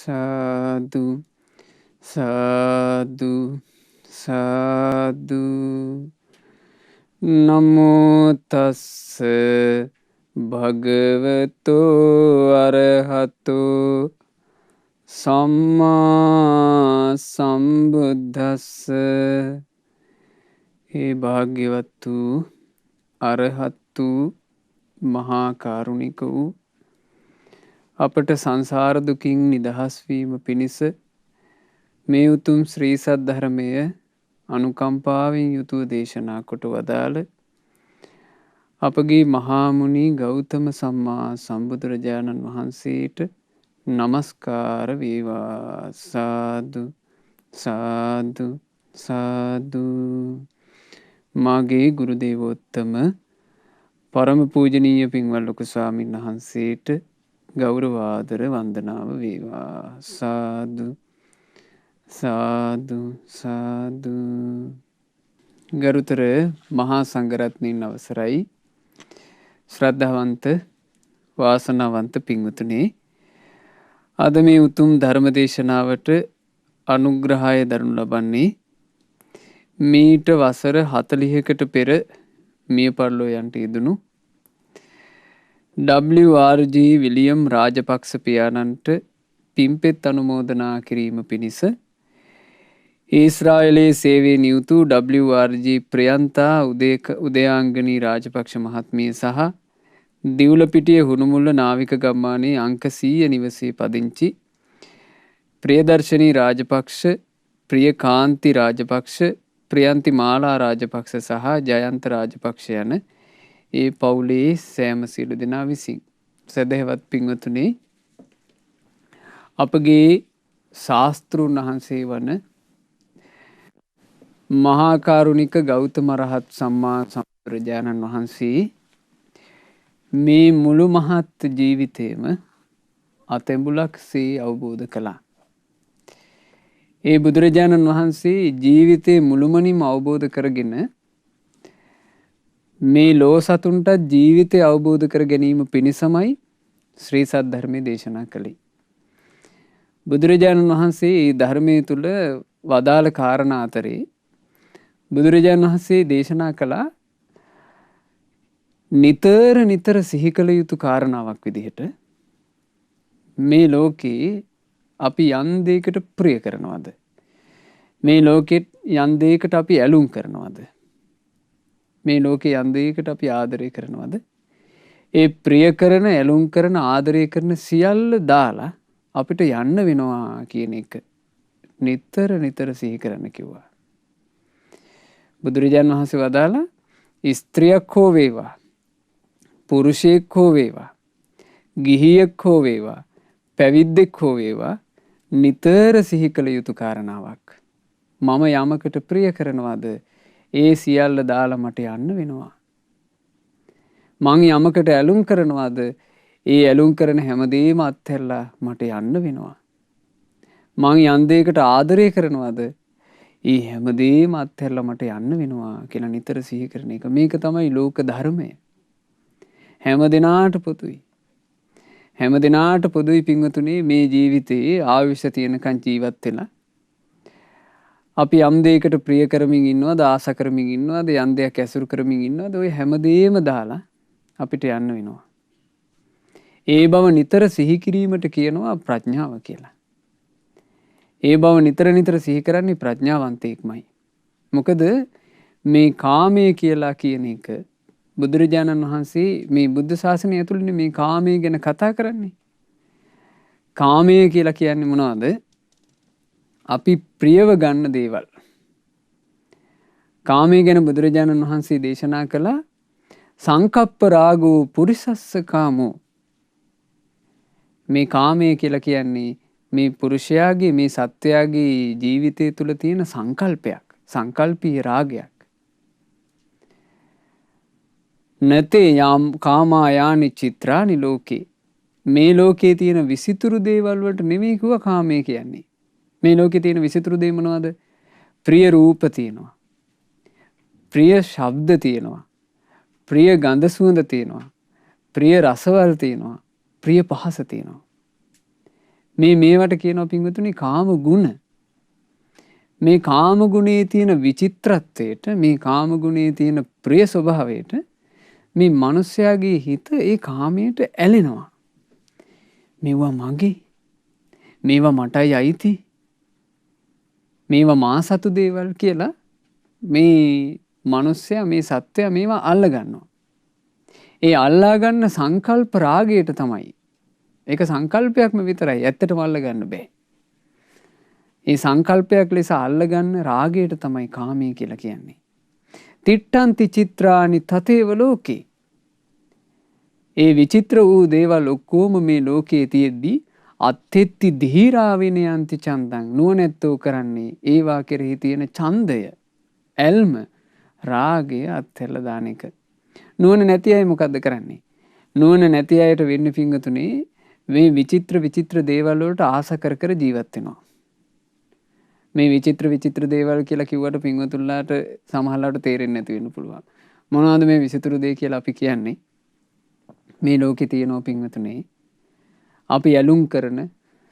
සාදු සාදු සාදු. නමෝ තස්ස භගවතෝ අරහතෝ සම්මා සම්බුද්දස්ස. ඒ භාග්‍යවත් වූ අරහත් වූ මහා කාරුණික වූ අපට සංසාර දුකින් නිදහස් වීම පිණිස මේ උතුම් ශ්‍රී සද්ධර්මය අනුකම්පාවෙන් යුතුව දේශනා කොට වදාළ අපගේ මහා මුනි ගෞතම සම්මා සම්බුදුරජාණන් වහන්සේට නමස්කාර වේවා. සාදු සාදු සාදු. මාගේ ගුරු දේවෝත්තම පරම පූජනීය පින්වත් ලොකු ස්වාමීන් වහන්සේට ගෞරවාදර වන්දනාව වේවා. සාදු සාදු සාදු. ගරුතර මහා සංඝරත්නයන් අවසරයි. ශ්‍රද්ධාවන්ත වාසනාවන්ත පින්වතුනි, අද මේ උතුම් ධර්ම දේශනාවට අනුග්‍රහය දරනු ලබන්නේ මීට වසර 40කට පෙර මිය පරලෝ යන්ට යෙදුණු WRG විලියම් රාජපක්ෂ පියාණන්ට පින්පෙත් අනුමෝදනා කිරීම පිණිස ඊශ්‍රායලයේ සේවයේ නියුතු WRG ප්‍රියන්තා උදයාංගනී රාජපක්ෂ මහත්මිය සහ දිවුලපිටිය හුණුමුල්ල නාවික ගම්මානයේ අංක 100 නිවසේ පදිංචි ප්‍රියදර්ශනී රාජපක්ෂ, ප්‍රියකාන්ති රාජපක්ෂ, ප්‍රියන්ති මාලා රාජපක්ෂ සහ ජයන්ත රාජපක්ෂ යන ඒ පවුලේ සෑම සියලු දෙනා විසින් සදහවත් පින්වතුනි, අපගේ ශාස්තෘන් වහන්සේ වන මහා කාරුණික ගෞතම රහත් සම්මා සම්බුදුරජාණන් වහන්සේ මේ මුළු මහත් ජීවිතේම අතැඹුලක්සේ අවබෝධ කළා. ඒ බුදුරජාණන් වහන්සේ ජීවිතේ මුළුමනින්ම අවබෝධ කරගෙන මේ ලෝ සතුන්ට ජීවිතය අවබෝධ කර ගැනීම පිණිසමයි ශ්‍රී සද්ධර්මය දේශනා කළේ. බුදුරජාණන් වහන්සේ මේ ධර්මයේ තුල වදාළ කාරණා අතරේ බුදුරජාණන් වහන්සේ දේශනා කළා නිතර සිහි කළ යුතු කාරණාවක් විදිහට මේ ලෝකේ අපි යම් දෙයකට ප්‍රිය කරනවද, මේ ලෝකෙත් යම් දෙයකට අපි ඇලුම් කරනවද, මේ ලෝකේ යම් දෙයකට අපි ආදරය කරනවද, ඒ ප්‍රිය කරන, ඇලුම් කරන, ආදරය කරන සියල්ල දාලා අපිට යන්න වෙනවා කියන එක නිතර සිහි කරන්න කිව්වා. බුදුරජාණන් වහන්සේ වදාලා ස්ත්‍රියක් හෝ වේවා, පුරුෂයෙක් හෝ වේවා, ගිහියෙක් හෝ වේවා, පැවිද්දෙක් හෝ වේවා, නිතර සිහි කළ යුතු කාරණාවක්. මම යමකට ප්‍රිය කරනවද, ඒ සියල්ල දාලා මට යන්න වෙනවා. මං යමකට ඇලුම් කරනවද, ඒ ඇලුම් කරන හැමදේම අත්හැරලා මට යන්න වෙනවා. මං යම් දෙයකට ආදරය කරනවද, ඒ හැමදේම අත්හැරලා මට යන්න වෙනවා කියලා නිතර සිහි කරන එක. මේක තමයි ලෝක ධර්මය. හැම දිනාට පොදුයි. හැම දිනාට පොදුයි පින්වතුනි, මේ ජීවිතේ ආයුෂ තියෙනකන් ජීවත් වෙලා අපි යම් දෙයකට ප්‍රිය කරමින් ඉන්නවද, ආස කරමින් ඉන්නවද, යම් දෙයක් ඇසුරු කරමින් ඉන්නවද, ඔය හැමදේම දාලා අපිට යන්න වෙනවා. ඒ බව නිතර සිහි කිරීමට කියනවා ප්‍රඥාව කියලා. ඒ බව නිතර සිහි කරන්නේ ප්‍රඥාවන්තයෙක්මයි. මොකද මේ කාමය කියලා කියන එක බුදුරජාණන් වහන්සේ මේ බුද්ධ ශාසනය ඇතුළේ මේ කාමය ගැන කතා කරන්නේ. කාමය කියලා කියන්නේ මොනවද? අපි ප්‍රියව ගන්න දේවල්. කාමය ගැන බුදුරජාණන් වහන්සේ දේශනා කළා සංකප්ප රාගෝ පුරිසස්ස කාමෝ. මේ කාමය කියලා කියන්නේ මේ පුරුෂයාගේ, මේ සත්වයාගේ ජීවිතය තුළ තියෙන සංකල්පයක්, සංකල්පීය රාගයක්. නතේ යාම් කාමායානි චිත්‍රානි ලෝකේ. මේ ලෝකේ තියෙන විසිතුරු දේවල් වලට නෙමෙයි කිව්වා කාමය කියන්නේ. මේ ලෝකේ තියෙන විසිතුරු දේ මොනවද? ප්‍රිය රූප තියෙනවා, ප්‍රිය ශබ්ද තියෙනවා, ප්‍රිය ගන්ධ සුවඳ තියෙනවා, ප්‍රිය රසවල් තියෙනවා, ප්‍රිය පහස තියෙනවා. මේවට කියනවා පින්වතුනි කාම ගුණ. මේ කාම ගුණයේ තියෙන විචිත්‍රත්වයට, මේ කාම ගුණයේ තියෙන ප්‍රිය ස්වභාවයට මේ මිනිස්යාගේ හිත ඒ කාමයට ඇලෙනවා. මේවා මගේ, මේවා මටයි අයිති, මේවා මා සතු දේවල් කියලා මේ මිනිස්සයා, මේ සත්වයා මේවා අල්ල ගන්නවා. ඒ අල්ලා ගන්න සංකල්ප රාගයට තමයි. ඒක සංකල්පයක්ම විතරයි, ඇත්තටම අල්ල ගන්න බෑ. ඒ සංකල්පයක් ලෙස අල්ලගන්න රාගයට තමයි කාමය කියලා කියන්නේ. තිට්ඨන්ති චිත්‍රානි තතේව ලෝකේ. ඒ විචිත්‍ර වූ දේවල් ඔක්කොම මේ ලෝකයේ තියෙද්දී අත්ථෙත්ති ධීරාවිනයන්ති චන්දං. නුවණැත්තෝ කරන්නේ ඒවා කෙරෙහි තියෙන ඡන්දය, ඇල්ම, රාගය අත්හැරලා දාන එක. නුවණ නැති අය මොකද්ද කරන්නේ? නුවණ නැති අයට වෙන්නේ පිංගතුනේ මේ විචිත්‍ර දේවල් වලට ආස කර කර ජීවත් වෙනවා. මේ විචිත්‍ර දේවල් කියලා කිව්වට පින්වතුන්ලාට සමහරලාට තේරෙන්නේ නැති වෙන්න පුළුවන්. මොනවද මේ විචිත්‍ර දේ කියලා අපි කියන්නේ? මේ ලෝකේ තියෙනවා පින්වතුනේ අපි ඇලුම් කරන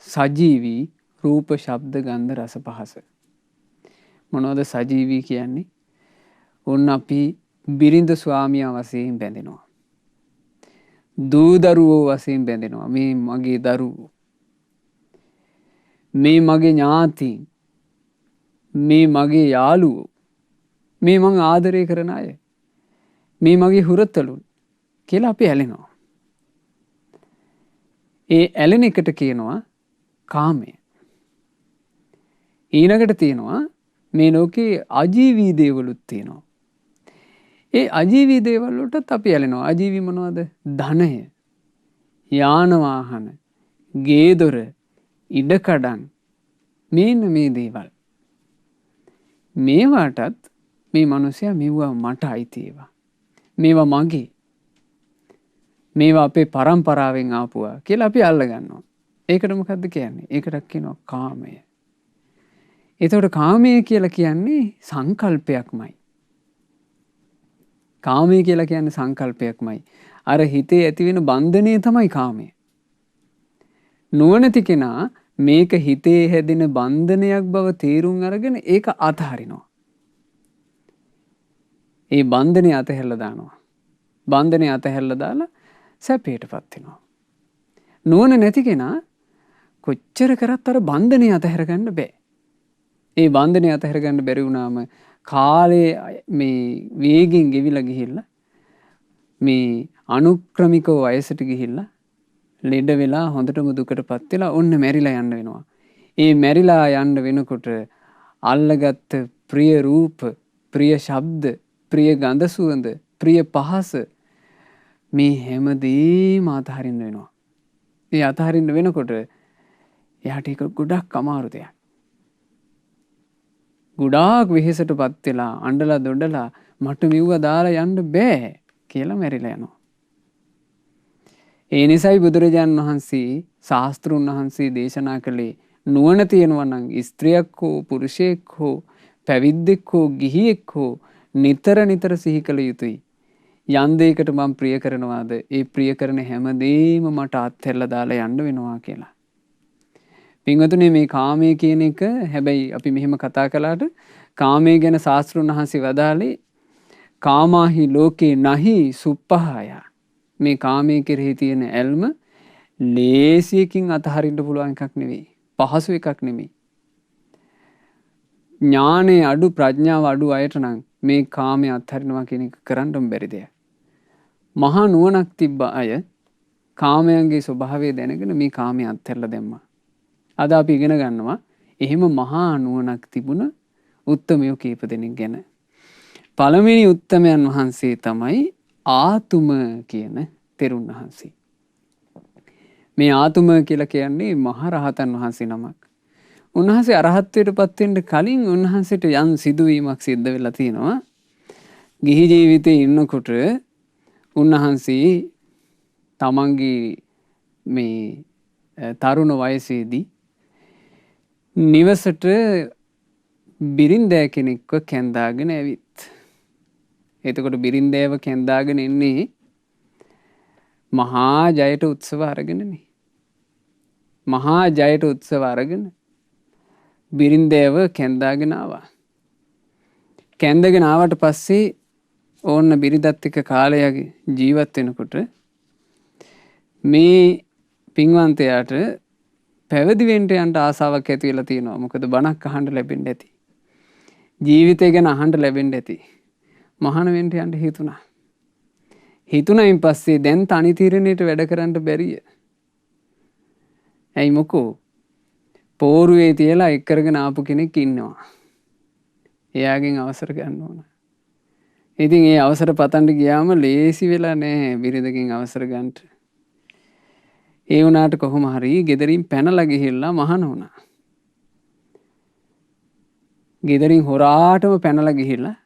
සජීවී රූප, ශබ්ද, ගන්ධ, රස, පහස. මොනවද සජීවී කියන්නේ? ඔන්න අපි බිරිඳ ස්වාමියා වශයෙන් බැඳෙනවා. දූ දරුවෝ වශයෙන් බැඳෙනවා. මේ මගේ දරුවෝ, මේ මගේ ඥාතීන්, මේ මගේ යාළුවෝ, මේ මං ආදරය කරන අය, මේ මගේ හුරතලුන් කියලා අපි ඇලෙනවා. ඒ ඇලෙන එකට කියනවා කාමය. ඊළඟට තියෙනවා මේ ලෝකේ අජීවී දේවලුත් තියෙනවා. ඒ අජීවී දේවල් වලටත් අපි ඇලෙනවා. අජීවී මොනවද? ධනය, යාන වාහන, ගේ දොර, ඉඩකඩම්, මේන්න මේ දේවල්. මේවාටත් මේ මිනිසයා මෙවුවා මට අයිති ඒවා, මේවා මගේ, මේවා අපේ පරම්පරාවෙන් ආපුවා කියලා අපි අල්ල ගන්නවා. ඒකට මොකද්ද කියන්නේ? ඒකට කියනවා කාමය. එතකොට කාමය කියලා කියන්නේ සංකල්පයක්මයි. කාමය කියලා කියන්නේ සංකල්පයක්මයි. අර හිතේ ඇති වෙන බන්ධනය තමයි කාමය. නුවණැති කෙනා මේක හිතේ හැදෙන බන්ධනයක් බව තේරුම් අරගෙන ඒක අතහරිනවා. ඒ බන්ධනය අතහැරලා දානවා. බන්ධනය අතහැරලා දාලා සැපයටපත් වෙනවා. නුවණ නැති කෙනා කොච්චර කරත් අර බන්ධනය අතහැර ගන්න බෑ. ඒ බන්ධනය අතහැර ගන්න බැරි වුණාම කාලේ මේ වේගෙන් ගෙවිලා ගිහිල්ලා මේ අනුක්‍රමිකව වයසට ගිහිල්ලා ලෙඩ වෙලා හොඳටම දුකටපත් වෙලා ඔන්න මැරිලා යන්න වෙනවා. ඒ මැරිලා යන්න වෙනකොට අල්ලගත්ත ප්‍රිය රූප, ප්‍රිය ශබ්ද, ප්‍රිය ගඳ සුවඳ, ප්‍රිය පහස මේ හැමදේම අතහරින්න වෙනවා. ඒ අතහරින්න වෙනකොට එයාට ඒක ගොඩක් අමාරු දෙයක්. ගොඩාක් වෙහෙසටපත් වෙලා අඬලා දොඩලා මට මෙව්ව දාලා යන්න බෑ කියලා මැරිලා යනවා. ඒ නිසයි බුදුරජාණන් වහන්සේ, ශාස්ත්‍රුන් වහන්සේ දේශනා කළේ නුවණ තියෙනවා නම් ස්ත්‍රියක් හෝ පුරුෂයෙක් හෝ පැවිද්දෙක් හෝ ගිහියෙක් හෝ නිතර නිතර සිහි කළ යුතුයි. යම් දෙයකට මම ප්‍රිය කරනවාද ඒ ප්‍රිය කරන හැමදේම මට අත්හැරලා දාලා යන්න වෙනවා කියලා. පින්වතුනි මේ කාමය කියන එක හැබැයි අපි මෙහෙම කතා කළාට කාමය ගැන ශාස්ත්‍රුන් වහන්සේ වදාළේ කාමාහි ලෝකේ නහි සුප්පහාය. මේ කාමයේ කෙරෙහි තියෙන ඇල්ම ලේසියකින් අතහරින්න පුළුවන් එකක් නෙවෙයි. පහසු එකක් නෙමෙයි. ඥානේ අඩු, ප්‍රඥාව අඩු අයට නම් මේ කාමයේ අත්හරිනවා කියන එක කරන්නම බැරි දෙයක්. මහා නුවණක් තිබ්බ අය කාමයන්ගේ ස්වභාවය දැනගෙන මේ කාමයේ අත්හැරලා දැම්මා. අද අපි ඉගෙන ගන්නවා එහෙම මහා නුවණක් තිබුණ උත්තමයෝ කීප දෙනෙක් ගැන. පළවෙනි උත්තමයන් වහන්සේ තමයි ආතුම කියන තෙරුන් වහන්සේ. මේ ආතුම කියලා කියන්නේ මහා රහතන් වහන්සේ නමක්. උන්වහන්සේ අරහත්ත්වයට පත් වෙන්න කලින් උන්වහන්සේට යම් සිදුවීමක් සිද්ධ වෙලා තියෙනවා. ගිහි ජීවිතේ ඉන්නකොට උන්වහන්සේ තමන්ගේ මේ තරුණ වයසේදී නිවසට බිරින්දෑ කෙනෙක්ව කැඳාගෙන ඇවිත්. එතකොට බිරින්දෑව කැඳාගෙන එන්නේ මහා ජයට උත්සව අරගෙනනේ. මහා ජයට උත්සව අරගෙන බිරින්දෑව කැන්දාගෙන ආවා. කැන්දගෙන ආවට පස්සේ ඕන්න බිරිඳත් එක්ක කාලයක් ජීවත් වෙනකොට මේ පින්වන්තයාට පැවිදි වෙන්න යන්න ආසාවක් ඇති වෙලා තියෙනවා. මොකද බණක් අහන්න ලැබෙන්න ඇති. ජීවිතය ගැන අහන්න ලැබෙන්න ඇති. මහාන වෙන්න යන්න හිතුණා. හිතුණයින් පස්සේ දැන් තනි තීරණයට වැඩ කරන්න බැරිය. ඇයි මොකෝ? පෝරුවේ තියලා එක් කරගෙන ආපු කෙනෙක් ඉන්නවා. එයාගෙන් අවසර ගන්න ඕන. ඉතින් ඒ අවසර පතන්න ගියාම ලේසි වෙලා නැහැ බිරිඳකින් අවසර ගන්න. ඒ වුණාට කොහොම හරි ගෙදරින් පැනලා ගිහිල්ලා මහාන වුණා. ගෙදරින් හොරාටම පැනලා ගිහිල්ලා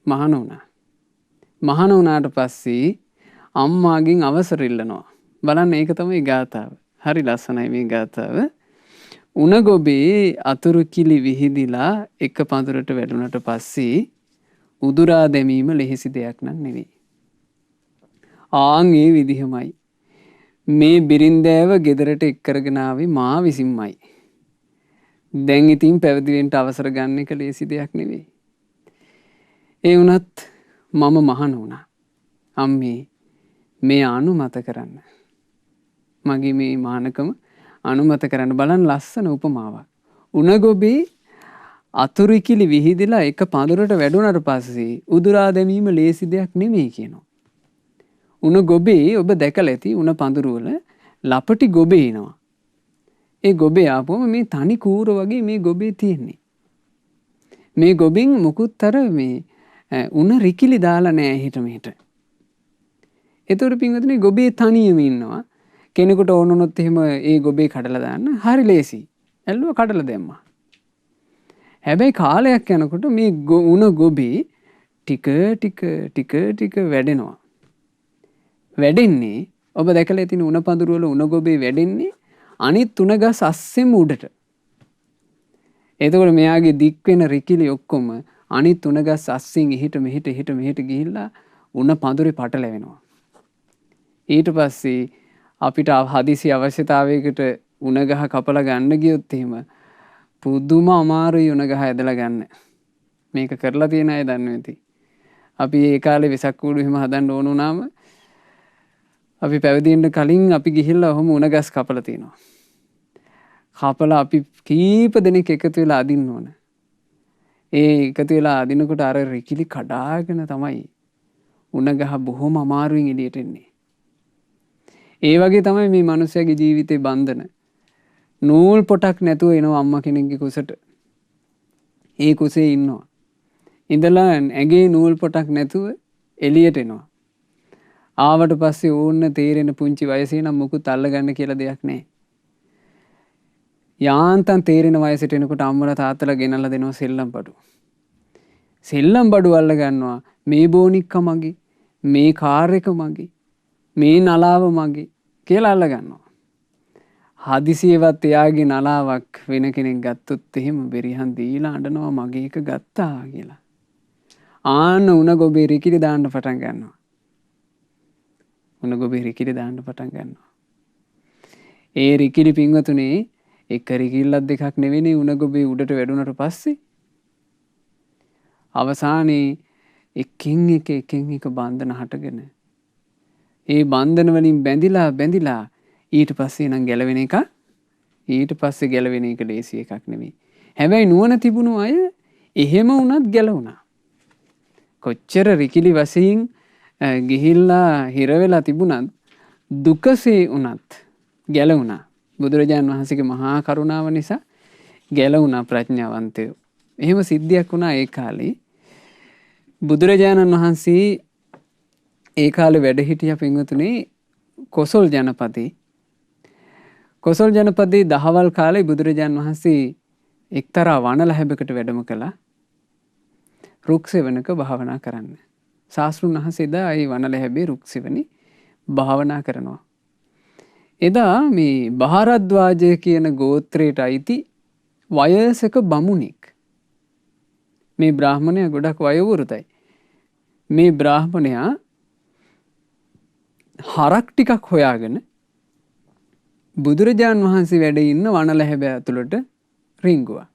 මහාන වුණා. මහාන වුණාට පස්සේ අම්මාගෙන් අවසර ඉල්ලනවා. බලන්න ඒක තමයි ගාථාව. හරි ලස්සනයි මේ ගාථාව. උණ ගොබේ අතුරු කිලි විහිදිලා එක පඳුරට වැටුණට පස්සේ උදුරා දැමීම ලෙහෙසි දෙයක් නම් නෙවෙයි. ආන් ඒ විදිහමයි. මේ බිරින්දෑව ගෙදරට එක් කරගෙන ආවේ මා විසින්මයි. දැන් ඉතින් පැවිදි වෙන්න අවසර ගන්න එක ලේසි දෙයක් නෙවෙයි. ඒ වුණත් මම මහාන වුණා. අම්මේ මේ අනුමත කරන්න. මගේ මේ මහානකම අනුමත කරන්න. බලන්න ලස්සන උපමාවක්. උණ ගොබේ අතුරු කිලි විහිදිලා එක පඳුරට වැටුණාට පස්සේ උදුරා දැමීම ලේසි දෙයක් නෙමෙයි කියනවා. උණ ගොබේ ඔබ දැකලා ඇති උණ පඳුරු වල ලපටි ගොබේ එනවා. ඒ ගොබේ ආපුවම මේ තනි කූර වගේ මේ ගොබේ තියෙන්නේ. මේ ගොබින් මුකුත් අර මේ උණ රිකිලි දාලා නැහැ හිට මෙහෙට. ඒතකොට පින්වතුනි ගොබේ තනියම ඉන්නවා. කෙනෙකුට ඕන වුණොත් එහෙම ඒ ගොබේ කඩලා දාන්න හරි ලේසි. ඇල්ලුව කඩලා දැම්මා. හැබැයි කාලයක් යනකොට මේ උණ ගොබේ ටික ටික ටික ටික වැඩෙනවා. වැඩෙන්නේ ඔබ දැකලා තියෙන උණ පඳුරු වල උණ ගොබේ වැඩෙන්නේ අනිත් උණ ගස් අස්සෙම උඩට. එතකොට මෙයාගේ දික් වෙන රිකිලි ඔක්කොම අනිත් උණ ගස් අස්සෙන් එහෙට මෙහෙට ගිහිල්ලා උණ පඳුරේ පටලැවෙනවා. ඊට පස්සේ අපිට හදිසි අවශ්‍යතාවයකට උණ ගහ කපලා ගන්න ගියොත් එහෙම පුදුම අමාරුයි උණ ගහ ඇදලා ගන්න. මේක කරලා තියෙන අය දන්නේ නැති. අපි ඒ කාලේ වෙසක් කූඩු එහෙම හදන්න ඕන වුණාම අපි පැවිදි වෙන්න කලින් අපි ගිහිල්ලා ඔහොම උණ ගස් කපලා තිනවා. කපලා අපි කීප දෙනෙක් එකතු වෙලා අදින්න ඕන. ඒ එකතු වෙලා අදිනකොට අර රිකිලි කඩාගෙන තමයි උණ ගහ බොහොම අමාරුවෙන් එළියට එන්නේ. ඒ වගේ තමයි මේ මිනිස්යාගේ ජීවිතේ බන්ධන. නූල් පොටක් නැතුව එනවා අම්මා කෙනෙක්ගේ කුසට. ඒ කුසේ ඉන්නවා. ඉඳලා ඇඟේ නූල් පොටක් නැතුව එළියට එනවා. ආවට පස්සේ ඕන්න තේරෙන පුංචි වයසේ නම් මුකුත් අල්ලගන්න කියලා දෙයක් නැහැ. යාන්තම් තේරෙන වයසට එනකොට අම්මලා තාත්තලා ගෙනල්ලා දෙනවා සෙල්ලම් බඩු. සෙල්ලම් බඩු අල්ල ගන්නවා. මේ බෝනික්ක මගේ, මේ කාර් එක මගේ, මේ නලාව මගේ කියලා අල්ල ගන්නවා. හදිසියෙවත් එයාගේ නලාවක් වෙන කෙනෙක් ගත්තොත් එහෙම බෙරිහන් දීලා අඬනවා මගේ එක ගත්තා කියලා. ආන්න උණ ගොබේ රිකිලි දාන්න පටන් ගන්නවා. උණ ගොබේ රිකිලි දාන්න පටන් ගන්නවා. ඒ රිකිලි පින්වතුනේ එක රිකිල්ලක් දෙකක් නෙවෙයි උණ ගොබේ උඩට වැඩුණට පස්සේ අවසානයේ එකින් එක බන්ධන හටගෙන ඒ බන්ධන වලින් බැඳිලා ඊට පස්සේ නම් ගැලවෙන එක ලේසි එකක් නෙවෙයි. හැබැයි නුවණ තිබුණු අය එහෙම වුණත් ගැලවුණා. කොච්චර රිකිලි වශයෙන් ගිහිල්ලා හිර වෙලා තිබුණත් දුකසේ වුණත් ගැලවුණා. බුදුරජාණන් වහන්සේගේ මහා කරුණාව නිසා ගැලවුණා ප්‍රඥාවන්තයෝ. එහෙම සිද්ධියක් වුණා ඒ කාලේ. බුදුරජාණන් වහන්සේ ඒ කාලේ වැඩ හිටිය පින්වතුනි කොසල් ජනපදේ. කොසල් ජනපදේ දහවල් කාලේ බුදුරජාණන් වහන්සේ එක්තරා වනලැහැබකට වැඩම කළා. රුක් සෙවණක භාවනා කරන්න. ශාස්ත්‍රුන් වහන්සේ එදා ඒ වනලැහැබේ රුක් සෙවණි භාවනා කරනවා. එදා මේ බහාරද්වාජය කියන ගෝත්‍රයට අයිති වයසක බමුණෙක්. මේ බ්‍රාහ්මණයා ගොඩක් වයෝවෘතයි. මේ බ්‍රාහ්මණයා හරක් ටිකක් හොයාගෙන බුදුරජාන් වහන්සේ වැඩ ඉන්න වනලැහැබෑ ඇතුළට රිංගුවා.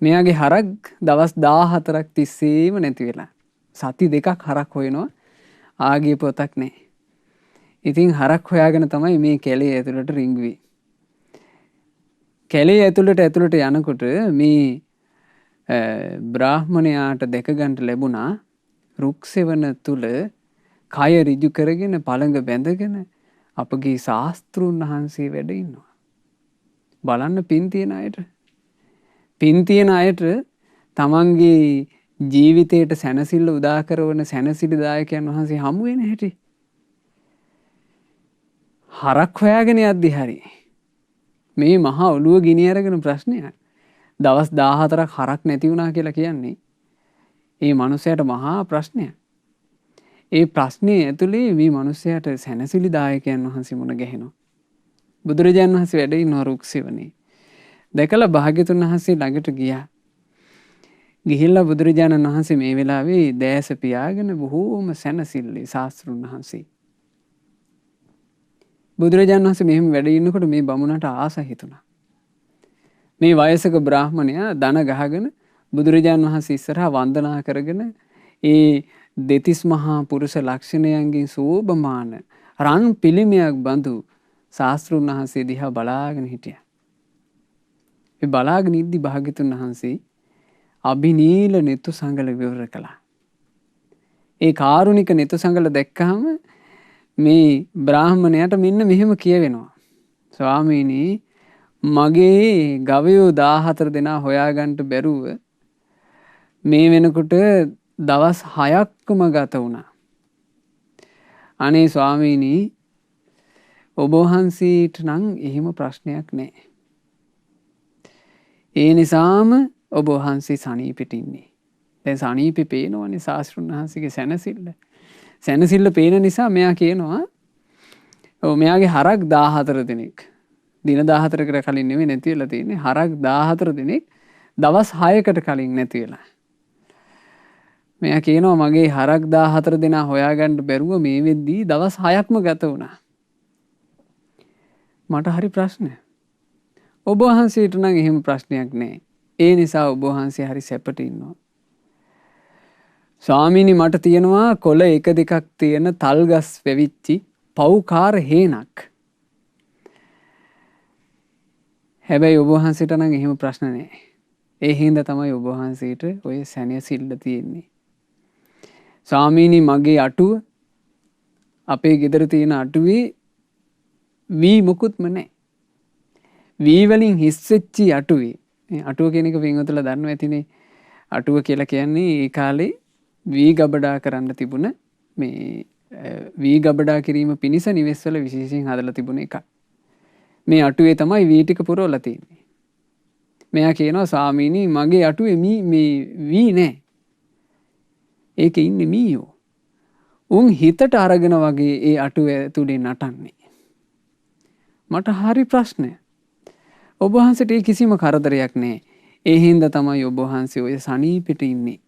මෙයාගේ හරක් දවස් 14ක් තිස්සේම නැති වෙලා. සති 2ක් හරක් හොයනවා. ආගිය පොතක් නැහැ. ඉතින් හරක් හොයාගෙන තමයි මේ කැලේ ඇතුළට රිංගුවේ. කැලේ ඇතුළට යනකොට මේ බ්‍රාහ්මණයාට දැක ගන්න ලැබුණා රුක් සෙවණ තුල කය ඍජු කරගෙන පළඟ බැඳගෙන අපගේ ශාස්ත්‍රුන් වහන්සේ වැඩ ඉන්නවා. බලන්න පින් තියෙන අයට තමන්ගේ ජීවිතයට සැනසෙල්ල උදා කරන සැනසිලිදායකයන් වහන්සේ හමු වෙන හැටි. හරක් හොයාගෙන යද්දි හරි මේ මහා ඔළුව ගිනි අරගෙන ප්‍රශ්නයක්. දවස් 14ක් හරක් නැති වුණා කියලා කියන්නේ ඒ මනුස්සයාට මහා ප්‍රශ්නයක්. ඒ ප්‍රශ්නේ ඇතුලේ මේ මනුස්සයාට සැනසිලිදායකයන් වහන්සේ මුණ ගැහෙනවා. බුදුරජාණන් වහන්සේ වැඩ ඉන්නවා රුක් සෙවණේ. දැකලා භාග්‍යතුන් වහන්සේ ළඟට ගියා. ගිහිල්ලා බුදුරජාණන් වහන්සේ මේ වෙලාවේ දෑස පියාගෙන බොහෝම සැනසිල්ලේ ශාස්ත්‍රුන් වහන්සේ. බුදුරජාණන් වහන්සේ මෙහෙම වැඩ ඉන්නකොට මේ බමුණට ආස හිතුණා. මේ වයසක බ්‍රාහ්මණයා දන ගහගෙන බුදුරජාණන් වහන්සේ ඉස්සරහා වන්දනා කරගෙන ඒ දෙතිස් මහා පුරුෂ ලක්ෂණයන්ගෙන් සෝභමාන රන් පිළිමයක් බඳු ශාස්ත්‍රුන් වහන්සේ දිහා බලාගෙන හිටියා. ඒ බලාගෙන ඉද්දි භාග්‍යතුන් වහන්සේ අභිනීල නෙතු සංගල විවර කළා. ඒ කාරුණික නෙතු සංගල දැක්කහම මේ බ්‍රාහ්මණයාට මෙන්න මෙහෙම කියවෙනවා. ස්වාමීනි මගේ ගවයෝ 14 දෙනා හොයාගන්න බැරුව මේ වෙනකොට දවස් 6ක්ම ගත වුණා. අනේ ස්වාමීනි ඔබ වහන්සේට නම් එහෙම ප්‍රශ්නයක් නැහැ. ඒ නිසාම ඔබ වහන්සේ සනීපෙට ඉන්නේ. දැන් සනීපේ පේනවනේ ශාස්ත්‍රුන් වහන්සේගේ සැනසෙල්ල. සැනසෙල්ල පේන නිසා මෙයා කියනවා ඔව් මෙයාගේ හරක් 14 දෙනෙක් දින 14කට කලින් නෙමෙයි නැති වෙලා තියෙන්නේ. හරක් 14 දෙනෙක් දවස් 6කට කලින් නැති වෙලා. මෙයා කියනවා මගේ හරක් 14 දෙනා හොයාගන්න බැරුව මේ වෙද්දී දවස් 6ක්ම ගත වුණා. මට හරි ප්‍රශ්නයක්. ඔබ වහන්සේට නම් එහෙම ප්‍රශ්නයක් නැහැ. ඒ නිසා ඔබ වහන්සේ හරි සැපට ඉන්නවා. ස්වාමීනි මට තියෙනවා කොළ 1 2ක් තියෙන තල්ගස් වෙවිච්චි පව්කාර හේනක්. හැබැයි ඔබ වහන්සේට නම් එහෙම ප්‍රශ්න නැහැ. ඒ හින්දා තමයි ඔබ වහන්සේට ඔය සැනසෙල්ල තියෙන්නේ. ස්වාමීනි මගේ අටුව අපේ ගෙදර තියෙන අටුවේ වී මොකුත්ම නැහැ. වී වලින් හිස් වෙච්චි අටුවේ. අටුව කියන එක පින්වතුන්ලා දන්නවා ඇතිනේ. අටුව කියලා කියන්නේ ඒ කාලේ වී ගබඩා කරන්න තිබුණ මේ වී ගබඩා කිරීම පිණිස නිවෙස්වල විශේෂයෙන් හදලා තිබුණ එකක්. මේ අටුවේ තමයි වී ටික පුරවලා තියෙන්නේ. මෙයා කියනවා ස්වාමීනි මගේ අටුවේ මේ වී නැහැ. ඒකේ ඉන්නේ මීයෝ. උන් හිතට අරගෙන වගේ ඒ අටුවේ තුඩේ නටන්නේ. මට හරි ප්‍රශ්නය. ඔබ වහන්සේට කිසිම කරදරයක් නැහැ. ඒ හින්දා තමයි ඔබ වහන්සේ ඔය සනීපෙට ඉන්නේ.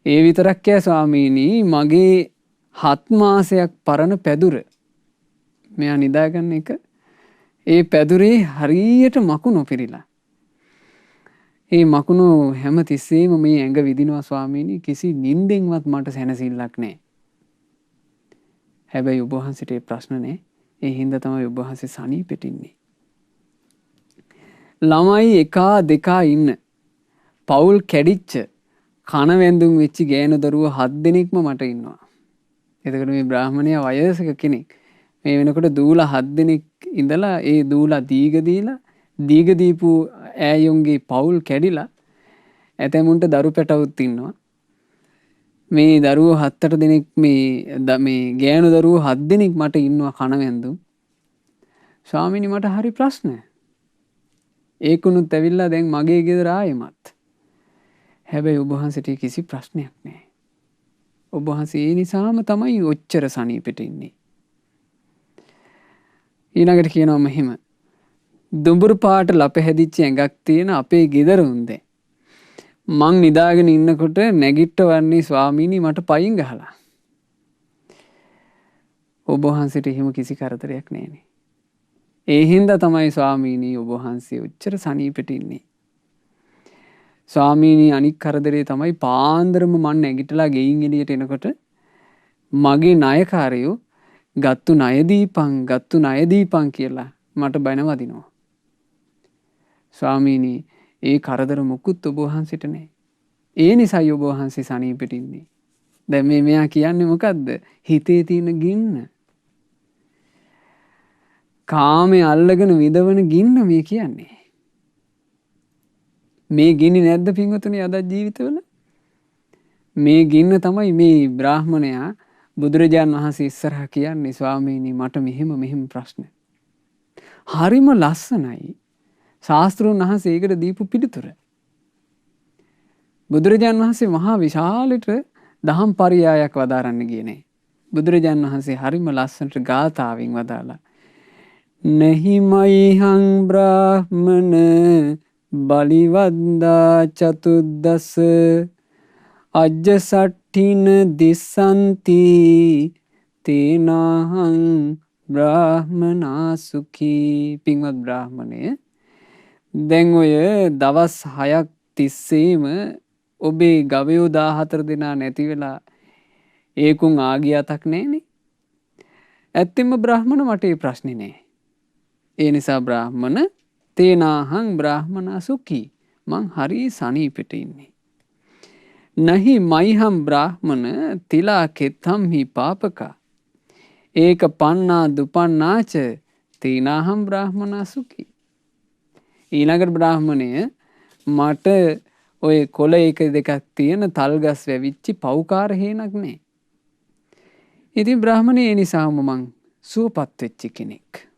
ඒ විතරක් ඈ ස්වාමීනි මගේ 7 මාසයක් පරණ පැදුර මෙයා නිදාගන්න එක ඒ පැදුරේ හරියට මකුණු පිරিলা. ඒ මකුණු හැම තිස්සෙම මේ ඇඟ විදිනවා ස්වාමීනි කිසි නිින්දෙන්වත් මට සැනසෙල්ලක් නැහැ. හැබැයි ඔබ වහන්සේට ප්‍රශ්න නැහැ. ඒ හින්දා තමයි ඔබ වහන්සේ සනීපෙට ඉන්නේ. ළමයි 1 2 ඉන්න පවුල් කැඩිච්ච කන වැන්දුම් වෙච්ච ගෑනු දරුවෝ 7 දෙනෙක්ම මට ඉන්නවා. එතකොට මේ බ්‍රාහ්මණයා වයසක කෙනෙක්. මේ වෙනකොට දූලා 7 දෙනෙක් ඉඳලා ඒ දූලා දීග දීපු ඈයොන්ගේ පවුල් කැඩිලා ඇතැමුන්ට දරු පැටවුත් ඉන්නවා. මේ දරුවෝ 7-8 දෙනෙක් මේ ගෑනු දරුවෝ 7 දෙනෙක් මට ඉන්නවා කන වැන්දුම්. ස්වාමීනි මට හරි ප්‍රශ්නයක්. ඒකුණුත් ඇවිල්ලා දැන් මගේ ගෙදර ආයෙමත්. හැබැයි ඔබ වහන්සේට කිසි ප්‍රශ්නයක් නැහැ. ඔබ වහන්සේ ඒ නිසාම තමයි ඔච්චර සනීපෙට ඉන්නේ. ඊළඟට කියනවා මෙහෙම. දුඹුරු පාට ලප හැදිච්ච ඇඟක් තියෙන අපේ ගෙදර උන්දේ. මං නිදාගෙන ඉන්නකොට නැගිට්ටවන්නේ ස්වාමීනි මට පයින් ගහලා. ඔබ වහන්සේට එහෙම කිසි කරදරයක් නැහැනේ. ඒ හින්දා තමයි ස්වාමීනි ඔබ වහන්සේ උච්චර සනීපෙට ඉන්නේ. ස්වාමීනි අනික් කරදරේ තමයි පාන්දරම මන් නැගිටලා ගෙයින් එළියට එනකොට මගේ ණයකාරයෝ ගත්තු ණය දීපන් කියලා මට බැන වදිනවා. ස්වාමීනි ඒ කරදර මුකුත් ඔබ වහන්සේට නැහැ. ඒ නිසායි ඔබ වහන්සේ සනීපෙට ඉන්නේ. දැන් මෙයා කියන්නේ මොකද්ද? හිතේ තියෙන ගින්න. කාමයේ අල්ලගෙන විඳවන ගින්න මේ කියන්නේ. මේ ගිනි නැද්ද පින්වතුනි අද ජීවිතවල? මේ ගින්න තමයි මේ බ්‍රාහ්මණයා බුදුරජාන් වහන්සේ ඉස්සරහා කියන්නේ ස්වාමීනි මට මෙහෙම ප්‍රශ්න. හරිම ලස්සනයි. ශාස්ත්‍රඥ වහන්සේ ඒකට දීපු පිළිතුර. බුදුරජාන් වහන්සේ මහා විශාලට දහම් පරියායක් වදාරන්න ගියේ නෑ. බුදුරජාන් වහන්සේ හරිම ලස්සනට ගාථාවෙන් වදාලා නහිමයිහං බ්‍රාහ්මන බලිවද්දා චතුද්දස අජ්ජ සට්ඨින දිස්සන්ති තේනාහං බ්‍රාහ්මනා සුඛී. පින්වත් බ්‍රාහ්මණය දැන් ඔය දවස් 6ක් තිස්සේම ඔබේ ගවයෝ 14 දෙනා නැති වෙලා ඒකුන් ආගියතක් නැහනේ. ඇත්තෙන්ම බ්‍රාහ්මණ මට ඒ ප්‍රශ්නේ නෑ. ඒ නිසා බ්‍රාහ්මණ තේනාහං බ්‍රාහ්මනා සුඛී. මං හරි සනීපෙට ඉන්නේ. නහි මයිහම් බ්‍රාහ්මණ තිලා කෙත්තම්හි පාපකා ඒක පන්නා දුපන්නාච තේනාහම් බ්‍රාහ්මනා සුඛී. ඊළඟට බ්‍රාහ්මණය මට ඔය කොළ එක දෙකක් තියෙන තල්ගස් වැවිච්චි පව්කාර හේනක් නෑ. ඉතින් බ්‍රාහ්මණය ඒ නිසාම මං සුවපත් වෙච්ච කෙනෙක්.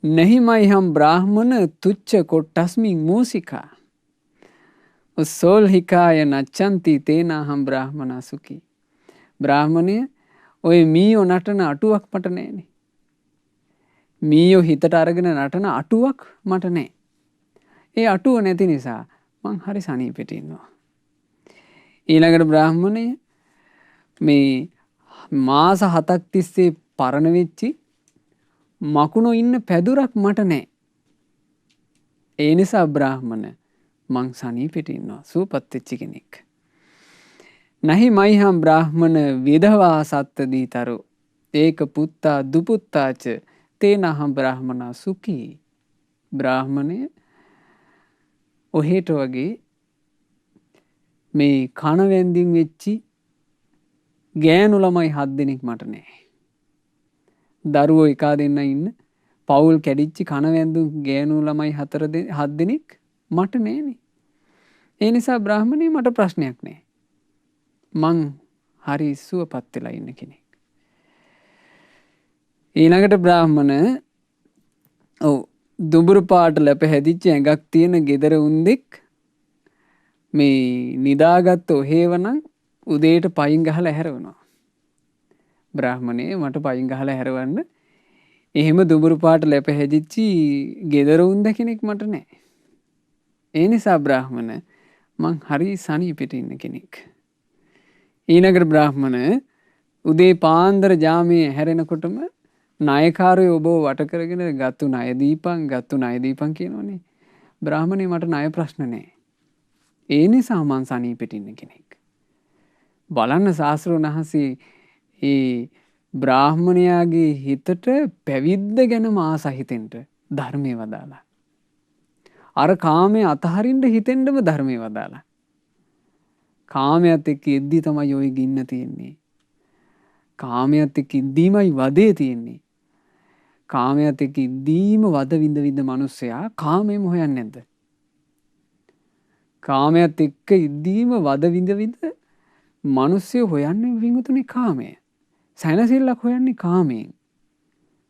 නහිමයිහම් බ්‍රාහ්මණ තුච්ච කොට්ටස්මින් මූසිකා උස්සෝල්හිකාය නච්චන්ති තේනාහම් බ්‍රාහ්මනා සුඛී. බ්‍රාහ්මණය ඔය මීයෝ නටන අටුවක් මට නෑනේ. මීයෝ හිතට අරගෙන නටන අටුවක් මට නෑ. ඒ අටුව නැති නිසා මං හරි සනීපෙට ඉන්නවා. ඊළඟට බ්‍රාහ්මණය මේ මාස 7ක් තිස්සේ පරණ වෙච්චි මකුණෝ ඉන්න පැදුරක් මට නෑ. ඒ නිසා බ්‍රාහ්මණ මං සනීපෙට ඉන්නවා. සුවපත් වෙච්ච කෙනෙක්. නහි මයිහම් බ්‍රාහ්මණ විදවා සත්ත දීතරෝ ඒක පුත්තා දුපුත්තාච තේනහම් බ්‍රාහ්මනා සුඛී. බ්‍රාහ්මණය ඔහෙට වගේ මේ කණවැන්දින් වෙච්චි ගෑනු ළමයි 7 දෙනෙක් මට නෑ. දරුවෝ එකා දෙන්න ඉන්න පවුල් කැඩිච්චි කණවැන්දු ගෑනු ළමයි 7 දෙනෙක් මට නෑනේ. ඒ නිසා බ්‍රාහ්මණය මට ප්‍රශ්නයක් නෑ. මං හරි සුවපත් වෙලා ඉන්න කෙනෙක්. ඊළඟට බ්‍රාහ්මණ දුඹුරු පාට ලැප හැදිච්ච ඇඟක් තියෙන ගෙදර උන්දෙක් මේ නිදාගත්ත ඔහේවනම් උදේට පයින් ගහලා හැරවනවා. බ්‍රාහ්මණය මට පයින් ගහලා හැරවන්න එහෙම දුඹුරු පාට ලැප හැදිච්චි ගෙදර උන්ද කෙනෙක් මට නෑ. ඒ නිසා බ්‍රාහ්මණ මං හරි සනීපෙට ඉන්න කෙනෙක්. ඊළඟට බ්‍රාහ්මණ උදේ පාන්දර ජාමයේ හැරෙනකොටම ණයකාරයෝ ඔබ වට කරගෙන ගත්තු ණය දීපන් කියනවනේ. බ්‍රාහ්මණේ මට ණය ප්‍රශ්න නෑ. ඒ නිසා මං සනීපෙට ඉන්න කෙනෙක්. බලන්න ශාස්ත්‍රඥ වහන්සේ ඒ බ්‍රාහ්මණයාගේ හිතට පැවිද්ද ගැන ආස හිතෙන්ට ධර්මයේ වදාලා. අර කාමයේ අතහරින්න හිතෙන්නම ධර්මයේ වදාලා. කාමයට එක්ක එද්දි තමයි ওই ගින්න තියෙන්නේ. කාමයට එක්ක ඉද්දීමයි වදේ තියෙන්නේ. කාමයට එක්ක ඉද්දීම වද විඳ මිනිස්සයා කාමෙම හොයන්නේ නැද්ද? කාමයට එක්ක ඉද්දීම වද විඳ මිනිස්සු හොයන්නේ විමුතුනේ කාමය. සැනසෙල්ලක් හොයන්නේ කාමයෙන්.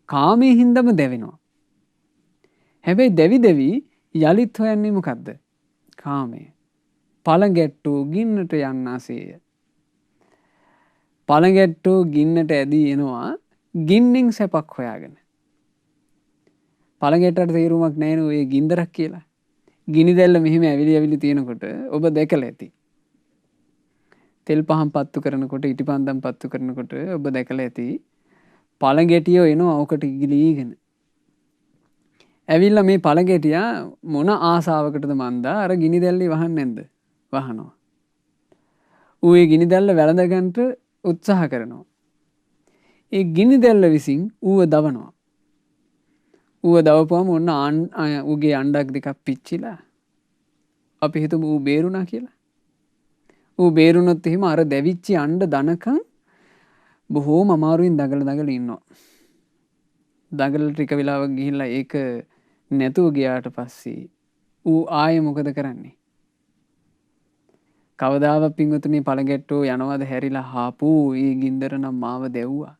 කාමයෙන් හින්දම දැවෙනවා. හැබැයි දැවි යලිත් හොයන්නේ මොකද්ද? කාමය. පළඟැට්ටෝ ගින්නට යන්නාසේය. පළඟැට්ටෝ ගින්නට ඇදී එනවා ගින්නෙන් සැපක් හොයාගෙන. පළඟැට්ටට තේරුමක් නැහැ නේ ඔය ගින්දරක් කියලා. ගිනි දැල්ල මෙහෙම ඇවිලි තියෙනකොට ඔබ දැකලා ඇති. තෙල් පහන් පත්තු කරනකොට ඉටිපන්දම් පත්තු කරනකොට ඔබ දැකලා ඇති පළඟැටියෝ එනවා ඕකට ගිලීගෙන. ඇවිල්ලා මේ පළඟැටියා මොන ආසාවකටද මන්දා අර ගිනි දැල්ලේ වහන්නේ නැද්ද? වහනවා. ඌ ඒ ගිනි දැල්ල වැළඳගන්න උත්සාහ කරනවා. ඒ ගිනි දැල්ල විසින් ඌව දවනවා. ඌව දවපුවම ඔන්න ඌගේ අණ්ඩක් දෙකක් පිච්චිලා අපි හිතමු ඌ බේරුණා කියලා. ඌ බේරුණොත් එහෙම අර දැවිච්ච අණ්ඩ දනකන් බොහෝම අමාරුවෙන් දඟල ඉන්නවා. දඟල ටික වෙලාවක් ගිහිල්ලා ඒක නැතුව ගියාට පස්සේ ඌ ආයේ මොකද කරන්නේ? කවදාවත් පින්වතුනි පළඟැට්ටෝ යනවාද හැරිලා හාපෝ ඒ ගින්දර නම් මාව දැව්වා.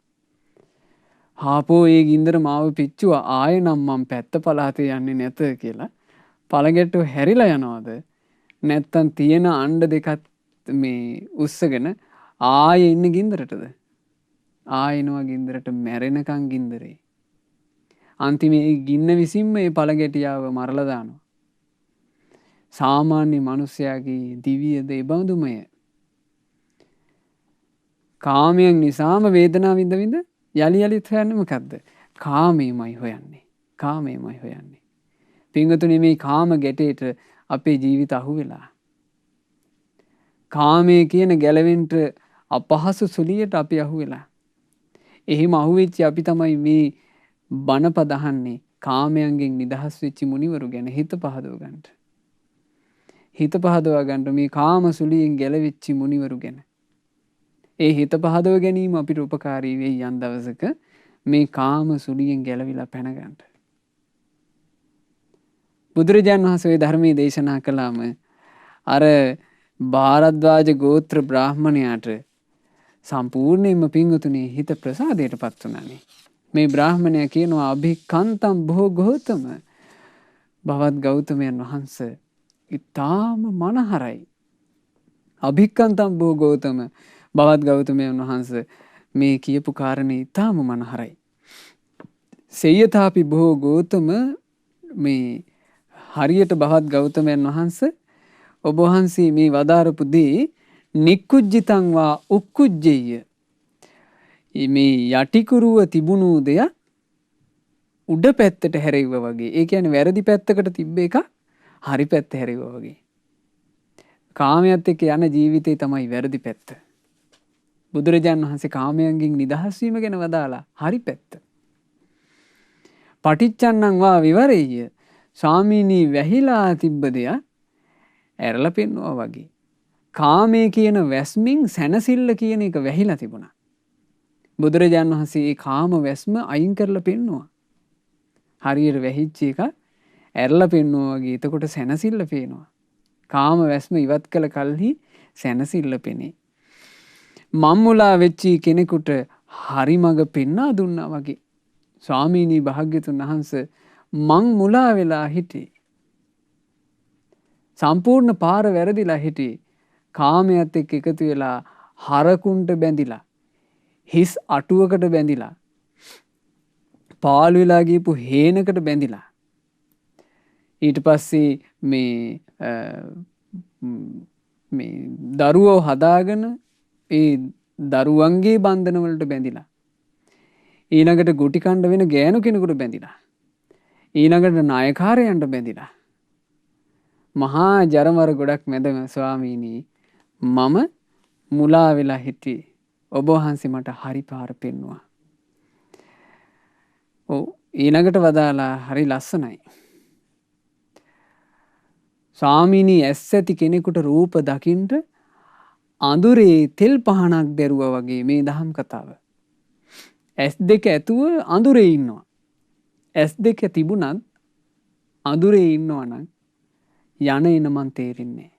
හාපෝ ඒ ගින්දර මාව පිච්චුවා ආයෙ නම් මං පැත්ත පළාතේ යන්නේ නැත කියලා පළඟැට්ටෝ හැරිලා යනවාද? නැත්තම් තියෙන අණ්ඩ දෙකත් මේ උස්සගෙන ආයෙ ඉන්නේ ගින්දරටද? ආයෙනවා ගින්දරට මැරෙනකන් ගින්දරේ. අන්තිමේ ගින්න විසින්ම මේ පළඟැටියාව මරලා දානවා. සාමාන්‍ය මිනිසයාගේ දිවියද එබඳුමය. කාමයෙන් නිසාම වේදනාව විඳ යලි යලිත් හොයන්නේ මොකද්ද? කාමයමයි හොයන්නේ. කාමයමයි හොයන්නේ. පින්වතුනි මේ කාම ගැටේට අපේ ජීවිත අහු වෙලා. කාමයේ කියන ගැලවෙන්න අපහසු සුලියට අපි අහු වෙලා. එහෙම අහුවෙච්ච අපි තමයි මේ බණපද අහන්නේ කාමයන්ගෙන් නිදහස් වෙච්ච මුනිවරු ගැන හිත පහදව ගන්නට. හිත පහදවා ගන්නට මේ කාම සුලියෙන් ගැලවෙච්ච මුනිවරු ගැන. ඒ හිත පහදව ගැනීම අපිට උපකාරී වෙයි යම් දවසක මේ කාම සුලියෙන් ගැලවිලා පැන ගන්නට. බුදුරජාණන් වහන්සේ ධර්මයේ දේශනා කළාම අර භාරද්වාජ ගෝත්‍ර බ්‍රාහ්මණයාට සම්පූර්ණයෙන්ම පින්වතුනි හිත ප්‍රසාදයටපත් වුණානේ. මේ බ්‍රාහ්මණයා කියනවා අභික්ඛන්තම් බොහෝ ගෞතම භවත් ගෞතමයන් වහන්සේ ඊටාම මනහරයි. අභික්ඛන්තම් බොහෝ ගෞතම භවත් ගෞතමයන් වහන්සේ මේ කියපු කාරණේ ඊටාම මනහරයි. සේයතාපි බොහෝ ගෞතම මේ හරියට භවත් ගෞතමයන් වහන්සේ ඔබ වහන්සේ මේ වදාරපු දේ නික්කුජ්ජිතං වා උක්කුජ්ජේය. මේ යටිකුරුව තිබුණු දෙයක් උඩ පැත්තට හැරෙව්වා වගේ. ඒ කියන්නේ වැරදි පැත්තකට තිබ්බ එක හරි පැත්ත හැරෙව්වා වගේ. කාමයට එක්ක යන ජීවිතේ තමයි වැරදි පැත්ත. බුදුරජාණන් වහන්සේ කාමයන්ගෙන් නිදහස් වීම ගැන වදාලා හරි පැත්ත. පටිච්චන්නං වා විවරෙය්‍ය. ස්වාමීනි වැහිලා තිබ්බ දෙයක් ඇරලා පෙන්නවා වගේ. කාමයේ කියන වැස්මින් සැනසෙල්ල කියන එක වැහිලා තිබුණා. බුදුරජාණන් වහන්සේ ඒ කාම වැස්ම අයින් කරලා පෙන්නවා. හරියට වැහිච්ච එක ඇරලා පෙන්නවා වගේ. එතකොට සැනසෙල්ල පේනවා. කාම වැස්ම ඉවත් කළ කල්හි සැනසෙල්ල පෙනේ. මම්මුලා වෙච්චි කෙනෙකුට හරි මඟ පෙන්වා දුන්නා වගේ. ස්වාමීනි භාග්‍යතුන් වහන්සේ මං මුලා වෙලා හිටියේ. සම්පූර්ණ පාර වැරදිලා හිටියේ. කාමයට එක්ක එකතු වෙලා හරකුන්ට බැඳිලා හිස් අටුවකට බැඳිලා පාළු වෙලා ගියපු හේනකට බැඳිලා ඊට පස්සේ මේ දරුවෝ හදාගෙන ඒ දරුවන්ගේ බන්ධන වලට බැඳිලා ඊළඟට ගුටි කණ්ඩ වෙන ගෑනු කෙනෙකුට බැඳිලා ඊළඟට නායකාරයන්ට බැඳිලා මහා ජරමර ගොඩක් මැදම ස්වාමීනි මම මුලා වෙලා හිටියේ. ඔබ වහන්සේ මට හරි පාර පෙන්නවා. ඔව් ඊළඟට වදාලා හරි ලස්සනයි. ස්වාමීනි ඇස් ඇති කෙනෙකුට රූප දකින්න අඳුරේ තෙල් පහනක් දැරුවා වගේ මේ දහම් කතාව. ඇස් දෙක ඇතුව අඳුරේ ඉන්නවා. ඇස් දෙක තිබුණත් අඳුරේ ඉන්නවා නම් යන එන මන් තේරෙන්නේ.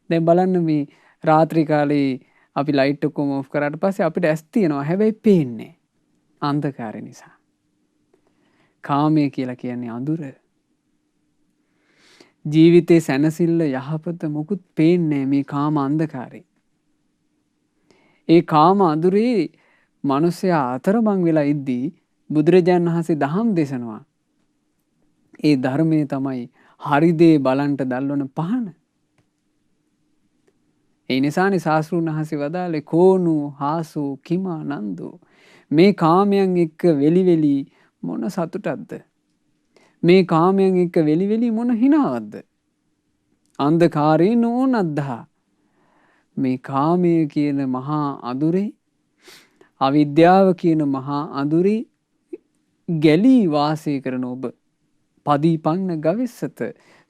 දැන් බලන්න මේ රාත්‍රී කාලේ අපි ලයිට් ඔක්කොම ඔෆ් කරාට පස්සේ අපිට ඇස් තියෙනවා. හැබැයි පේන්නේ අන්ධකාරය නිසා. කාමය කියලා කියන්නේ අඳුර. ජීවිතේ සැනසෙල්ල යහපත මොකුත් පේන්නේ මේ කාම අන්ධකාරේ. ඒ කාම අඳුරේ මිනිසයා අතරමං වෙලා ඉද්දී බුදුරජාණන් වහන්සේ දහම් දේශනවා. ඒ ධර්මයේ තමයි හරි දේ බලන්ට දල්වන පහන. ඒ නිසානේ ශාස්ත්‍රඥ වහන්සේ වදාළේ කෝනු හාසු කිමා නන්දු. මේ කාමයන් එක්ක වෙලි මොන සතුටක්ද? මේ කාමයන් එක්ක වෙලි මොන හිනාවක්ද? අන්ධකාරේ නෝනද්දා. මේ කාමය කියන මහා අඳුරේ, අවිද්‍යාව කියන මහා අඳුරේ ගැලී වාසය කරන ඔබ පදීපන්න ගවිස්සත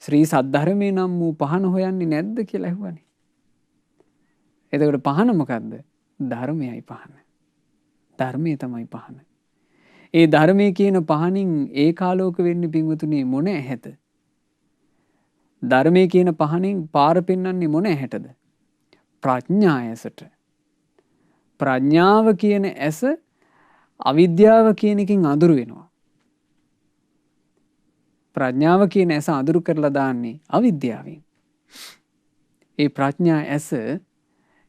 ශ්‍රී සද්ධර්මය නම් වූ පහන හොයන්නේ නැද්ද කියලා ඇහුවනේ. එතකොට පහන මොකද්ද? ධර්මයයි පහන. ධර්මය තමයි පහන. ඒ ධර්මයේ කියන පහනින් ඒකාලෝක වෙන්නේ පින්වතුනි මොන ඇහැට? ධර්මයේ කියන පහනින් පාර පෙන්වන්නේ මොන ඇහැටද? ප්‍රඥා ඇසට. ප්‍රඥාව කියන ඇස අවිද්‍යාව කියන එකෙන් අඳුරු වෙනවා. ප්‍රඥාව කියන ඇස අඳුරු කරලා දාන්නේ අවිද්‍යාවෙන්. ඒ ප්‍රඥා ඇස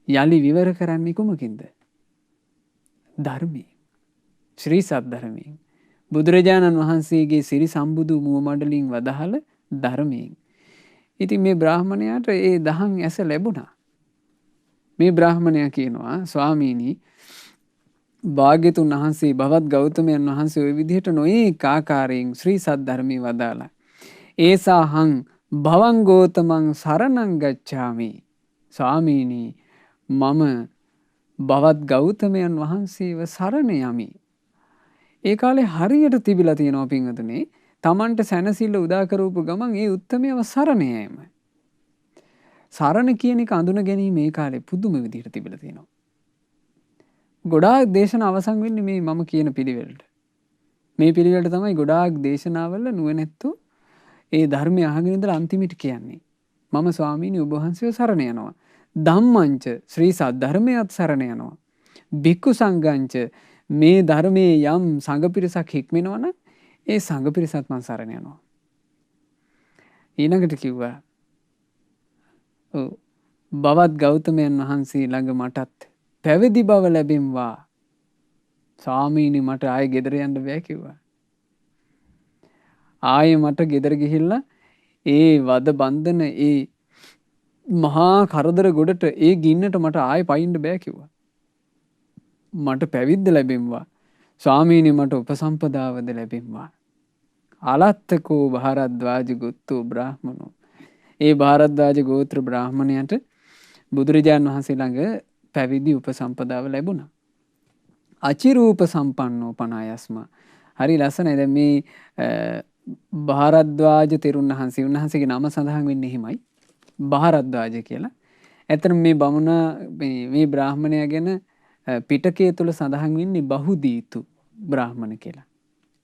යලි විවර කරන්නේ කුමකින්ද? ධර්මයෙන්. ශ්‍රී සද්ධර්මයෙන්. බුදුරජාණන් වහන්සේගේ සිරි සම්බුදු මුව මඩලින් වදාළ ධර්මයෙන්. ඉතින් මේ බ්‍රාහ්මණයාට ඒ දහම් ඇස ලැබුණා. මේ බ්‍රාහ්මණයා කියනවා ස්වාමීනි භාග්‍යතුන් වහන්සේ භවත් ගෞතමයන් වහන්සේ ওই විදිහට නොඒක ආකාරයෙන් ශ්‍රී සද්ධර්මයේ වදාලා. ඒසාහං භවං ගෝතමං සරණං ගච්ඡාමි. ස්වාමීනි මම භවත් ගෞතමයන් වහන්සේව සරණ යමි. ඒ කාලේ හරියට තිබිලා තියෙනවා පින්වතුනි. Tamanට සැනසෙල්ල උදා කරවපු ගමන් ඒ උත්තමයව සරණ යෑම. සරණ කියන එක අඳුන ගැනීම මේ කාලේ පුදුම විදිහට තිබිලා තියෙනවා. ගොඩාක් දේශන අවසන් වෙන්නේ මේ මම කියන පිළිවෙලට. මේ පිළිවෙලට තමයි ගොඩාක් දේශනාවල නුවණැත්තෝ ඒ ධර්මය අහගෙන ඉඳලා අන්තිමට කියන්නේ. මම ස්වාමීනි ඔබ වහන්සේව සරණ යනවා. ධම්මංච ශ්‍රී සද්ධර්මයත් සරණ යනවා. භික්ඛු සංඝංච මේ ධර්මයේ යම් සංඝ පිරිසක් හික්මෙනවනම් ඒ සංඝ පිරිසත් මම සරණ යනවා. ඊළඟට කිව්වා භවත් ගෞතමයන් වහන්සේ ළඟ මටත් පැවිදි බව ලැබෙම්වා. ස්වාමීනි මට ආයෙ ගෙදර යන්න බෑ කිව්වා. ආයෙ මට ගෙදර ගිහිල්ලා ඒ වද බන්ධන ඒ මහා කරදර ගොඩට ඒ ගින්නට මට ආයෙ පයින්න බෑ කිව්වා. මට පැවිද්ද ලැබෙම්වා. ස්වාමීනි මට උපසම්පදාවද ලැබෙම්වා. අලත්තකෝ භාරද්වාජ ගොත්තෝ බ්‍රාහ්මනෝ. ඒ භාරද්වාජ ගෝත්‍ර බ්‍රාහ්මණයට බුදුරජාණන් වහන්සේ ළඟ පැවිදි උපසම්පදාව ලැබුණා. අචිරූප සම්පන්නෝ පනායස්ම. හරි ලස්සනයි. දැන් මේ භාරද්වාජ තෙරුන් වහන්සේ උන්වහන්සේගේ නම සඳහන් වෙන්නේ එහෙමයි. භාරද්වාජ කියලා. ඇත්තටම මේ බමුණ මේ බ්‍රාහ්මණයා ගැන පිටකයේ තුල සඳහන් වෙන්නේ බහුදීතු බ්‍රාහ්මණ කියලා.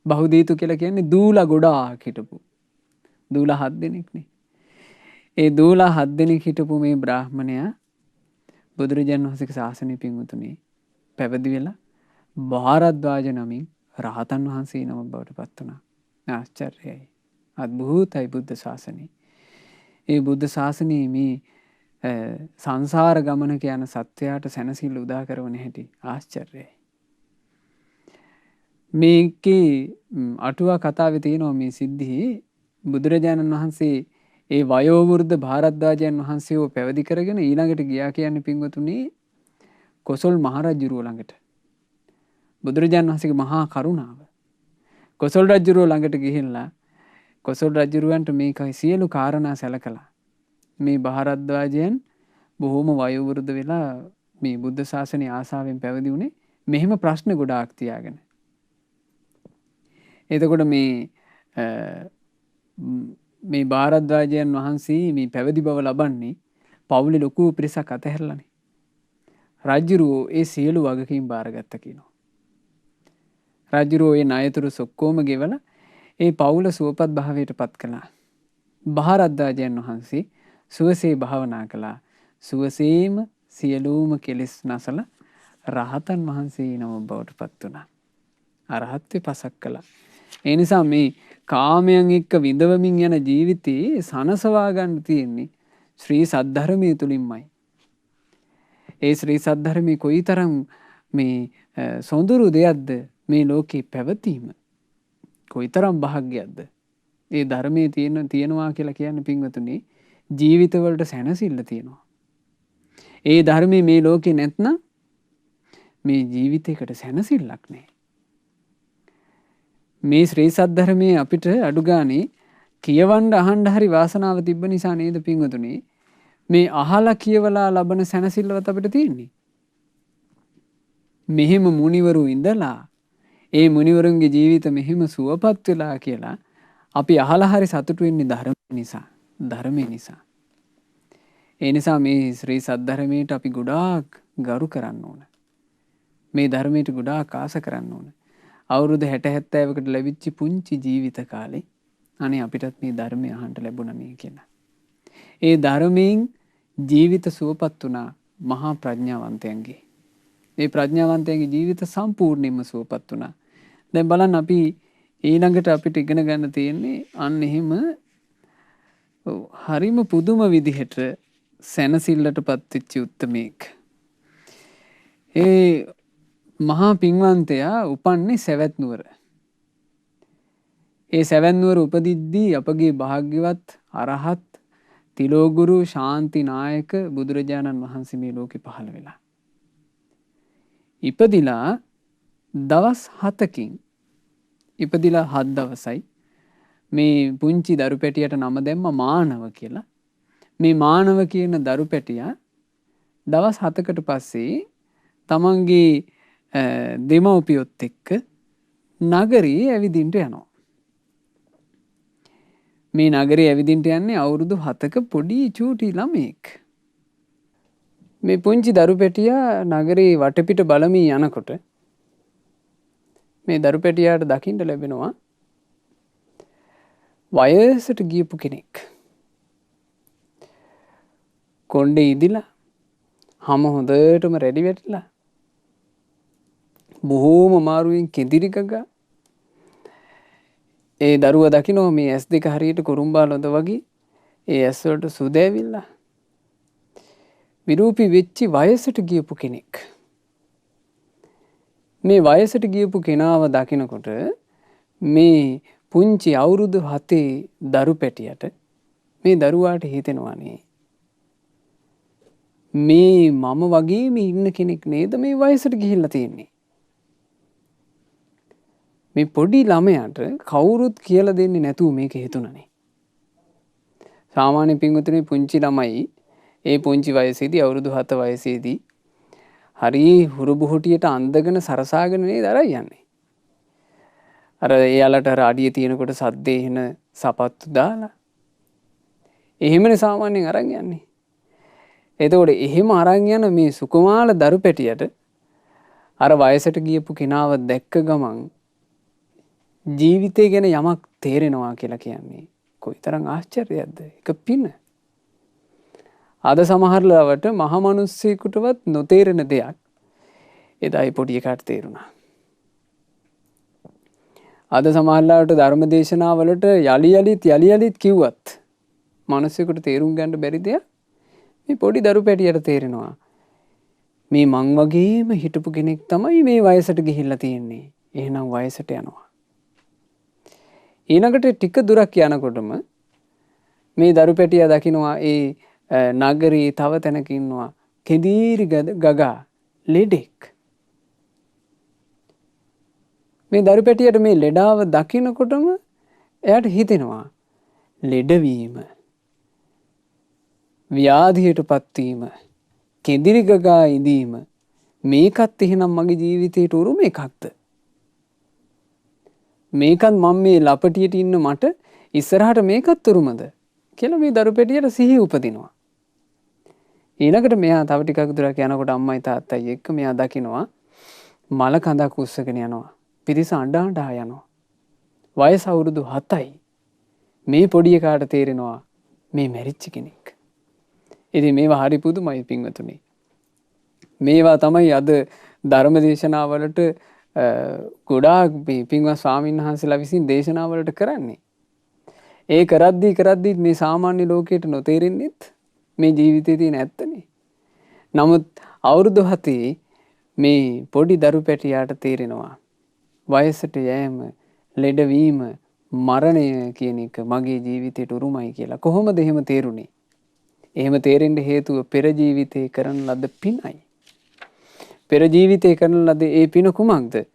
බහුදීතු කියලා කියන්නේ දූලා ගොඩාක් හිටපු. දූලා 7 දෙනෙක්නේ. ඒ දූලා 7 දෙනෙක් හිටපු මේ බ්‍රාහ්මණයා බුදුරජාණන් වහන්සේගේ ශාසනය පින්වතුනි පැවිදි වෙලා භාරද්වාජ නමින් රහතන් වහන්සේ නම බවට පත් වුණා. ආශ්චර්යයි. අద్භූතයි බුද්ධ ශාසනය. ඒ බුද්ධ ශාසනයේ මේ සංසාර ගමනක යන සත්වයාට සැනසෙල්ල උදා කරවන හැටි ආශ්චර්යයි. මේකේ අටුවා කතාවේ තියෙනවා මේ සිද්ධියේ බුදුරජාණන් වහන්සේ ඒ වයෝවෘද්ධ භාරද්වාජයන් වහන්සේව පැවිදි කරගෙන ඊළඟට ගියා කියන්නේ පින්වතුනි කොසල් මහරජුරුව ළඟට. බුදුරජාණන් වහන්සේගේ මහා කරුණාව. කොසල් රජුරුව ළඟට ගිහිල්ලා කොසල් රජුරුවන්ට මේකයි සියලු කාරණා සැලකලා මේ භාරද්වාජයන් බොහොම වයෝවෘද්ධ වෙලා මේ බුද්ධ ශාසනය ආසාවෙන් පැවිදි වුණේ මෙහෙම ප්‍රශ්න ගොඩාක් තියාගෙන. එතකොට මේ භාරද්වාජයන් වහන්සේ මේ පැවිදි බව ලබන්නේ පවුලේ ලොකු පිරිසක් අතහැරලානේ. රජුරෝ ඒ සියලු වගකීම් බාරගත්තා කියනවා. රජුරෝ ඒ ණයතුරු සොක්කොම ගෙවලා ඒ පවුල සුවපත් භාවයට පත් කළා. භාරද්වාජයන් වහන්සේ සුවසේ භාවනා කළා. සුවසේම සියලුම කෙලෙස් නැසලා රහතන් වහන්සේ නම බවට පත් වුණා. අරහත්ත්වේ පසක් කළා. ඒ නිසා මේ කාමයන් එක්ක විඳවමින් යන ජීවිතේ සනසවා ගන්න තියෙන්නේ ශ්‍රී සද්ධර්මයේ තුලින්මයි. ඒ ශ්‍රී සද්ධර්මයේ කොයිතරම් මේ සොඳුරු දෙයක්ද මේ ලෝකේ පැවතීම. කොයිතරම් භාග්‍යයක්ද. ඒ ධර්මයේ තියෙනවා කියලා කියන්නේ පින්වතුනි ජීවිතවලට සැනසෙල්ල තියෙනවා. ඒ ධර්මයේ මේ ලෝකේ නැත්නම් මේ ජීවිතයකට සැනසෙල්ලක් නැහැ. මේ ශ්‍රී සද්ධර්මයේ අපිට අඩු ගානේ කියවන්න අහන්න හරි වාසනාව තිබ්බ නිසා නේද පින්වතුනි මේ අහලා කියවලා ලබන සැනසෙල්ලවත් අපිට තියෙන්නේ. මෙහෙම මුනිවරු ඉඳලා ඒ මුනිවරුන්ගේ ජීවිත මෙහෙම සුවපත් වෙලා කියලා අපි අහලා හරි සතුටු වෙන්නේ ධර්මය නිසා. ඒ නිසා මේ ශ්‍රී සද්ධර්මයට අපි ගොඩාක් ගරු කරන්න ඕන. මේ ධර්මයට ගොඩාක් ආස කරන්න ඕන. අවුරුදු 60 70කට ලැබිච්ච පුංචි ජීවිත කාලේ අනේ අපිටත් මේ ධර්මය අහන්න ලැබුණා නේ කියලා. ඒ ධර්මයෙන් ජීවිත සුවපත් වුණා මහා ප්‍රඥාවන්තයන්ගේ. මේ ප්‍රඥාවන්තයන්ගේ ජීවිත සම්පූර්ණයෙන්ම සුවපත් වුණා. දැන් බලන්න අපි ඊළඟට අපිට ඉගෙන ගන්න තියෙන්නේ අන්න එහෙම හරිම පුදුම විදිහට සැනසෙල්ලටපත් වෙච්ච උත්තමෙක්. ඒ මහා පින්වන්තයා උපන්නේ සවැත් නුවර. ඒ සවැත් නුවර උපදිද්දී අපගේ භාග්‍යවත් අරහත් තිලෝගුරු ශාන්ති නායක බුදුරජාණන් වහන්සේ මේ ලෝකෙ පහළ වෙලා. ඉපදිලා දවස් 7කින් ඉපදිලා 7 දවසයි මේ පුංචි දරු පැටියට නම දැම්ම මානව කියලා. මේ මානව කියන දරු පැටියා දවස් 7කට පස්සේ තමන්ගේ දෙමව්පියොත් එක්ක නගරේ ඇවිදින්ට යනවා. මේ නගරේ ඇවිදින්ට යන්නේ අවුරුදු 7ක පොඩි චූටි ළමෙක්. මේ පුංචි දරු පැටියා නගරේ වටපිට බලමින් යනකොට මේ දරු පැටියාට දකින්න ලැබෙනවා වයසට ගියපු කෙනෙක්. කොණ්ඩේ ඉදිලා හැම හොඳටම රෙඩි වෙట్లా බොහෝම අමාරුවෙන් කෙඳිරි ගගා ඒ දරුවා දකින්න මේ S2 හරියට කුරුම්බාලොඳ වගේ ඒ ඇස් වලට සුද ඇවිල්ලා විරූපී වෙච්චි වයසට ගියපු කෙනෙක්. මේ වයසට ගියපු කෙනාව දකිනකොට මේ පුංචි අවුරුදු 7 දරු පැටියට මේ දරුවාට හිතෙනවානේ මේ මම වගේම ඉන්න කෙනෙක් නේද මේ වයසට ගිහිල්ලා තියෙන්නේ. මේ පොඩි ළමයාට කවුරුත් කියලා දෙන්නේ නැතුව මේක හිතුණනේ. සාමාන්‍ය පින්වතුනි පුංචි ළමයි ඒ පුංචි වයසේදී අවුරුදු 7 වයසේදී හරි හුරුබුහුටියට අඳගෙන සරසාගෙන නේද අර යන්නේ. අර එයාලට අර අඩිය තියෙනකොට සද්දේ එන සපත්තු දාලා. එහෙමනේ සාමාන්‍යයෙන් අරන් යන්නේ. එතකොට එහෙම අරන් යන මේ සුකුමාල දරු පැටියට අර වයසට ගියපු කෙනාව දැක්ක ගමන් ජීවිතය ගැන යමක් තේරෙනවා කියලා කියන්නේ කොයිතරම් ආශ්චර්යයක්ද. ඒක පින. අද සමහර ලාවට මහා මිනිස්සෙකුටවත් නොතේරෙන දෙයක් එදායි පොඩි එකාට තේරුණා. අද සමහර ලාවට ධර්ම දේශනාවලට යලි යලිත් කිව්වත් මිනිස්සෙකුට තේරුම් ගන්න බැරි දෙයක් මේ පොඩි දරු පැටියට තේරෙනවා. මේ මං වගේම හිටපු කෙනෙක් තමයි මේ වයසට ගිහිල්ලා තියෙන්නේ. එහෙනම් වයසට යනවා. ඊළඟට ටික දුරක් යනකොටම මේ දරු පැටියා දකින්නවා ඒ නගරේ තව තැනක ඉන්නවා කෙඳීරි ගගා ලෙඩෙක්. මේ දරු පැටියට මේ ලෙඩාව දකින්නකොටම එයාට හිතෙනවා ලෙඩවීම ව්‍යාධියටපත් වීම කෙඳිරි ගගා ඉඳීම මේකත් එහෙනම් මගේ ජීවිතේට උරුම එකක්ද මේකත් මම මේ ලපටියට ඉන්න මට ඉස්සරහට මේකත් උරුමද කියලා මේ දරු පැටියට සිහිය උපදිනවා. ඊළඟට මෙයා තව ටිකක් දුරක් යනකොට අම්මයි තාත්තයි එක්ක මෙයා දකිනවා මල කඳක් උස්සගෙන යනවා. පිරිස අඬා යනවා. වයස අවුරුදු 7යි. මේ පොඩි එකාට තේරෙනවා මේ මැරිච්ච කෙනෙක්. ඉතින් මේවා හරි පුදුමයි පින්වතුනි. මේවා තමයි අද ධර්ම දේශනාවලට ගොඩාක් පින්වත් ස්වාමීන් වහන්සේලා විසින් දේශනාවලට කරන්නේ. ඒ කරද්දී මේ සාමාන්‍ය ලෝකයට නොතේරෙන්නෙත් මේ ජීවිතේ තියෙන ඇත්තනේ. නමුත් අවුරුදු 7 මේ පොඩි දරු පැටියාට තේරෙනවා වයසට යෑම, ලෙඩවීම, මරණය කියන එක මගේ ජීවිතේට උරුමයි කියලා. කොහොමද එහෙම තේරුනේ? එහෙම තේරෙන්න හේතුව පෙර ජීවිතේ කරන ලද පිනයි. පෙර ජීවිතේ කරන ලද ඒ පින කුමක්ද?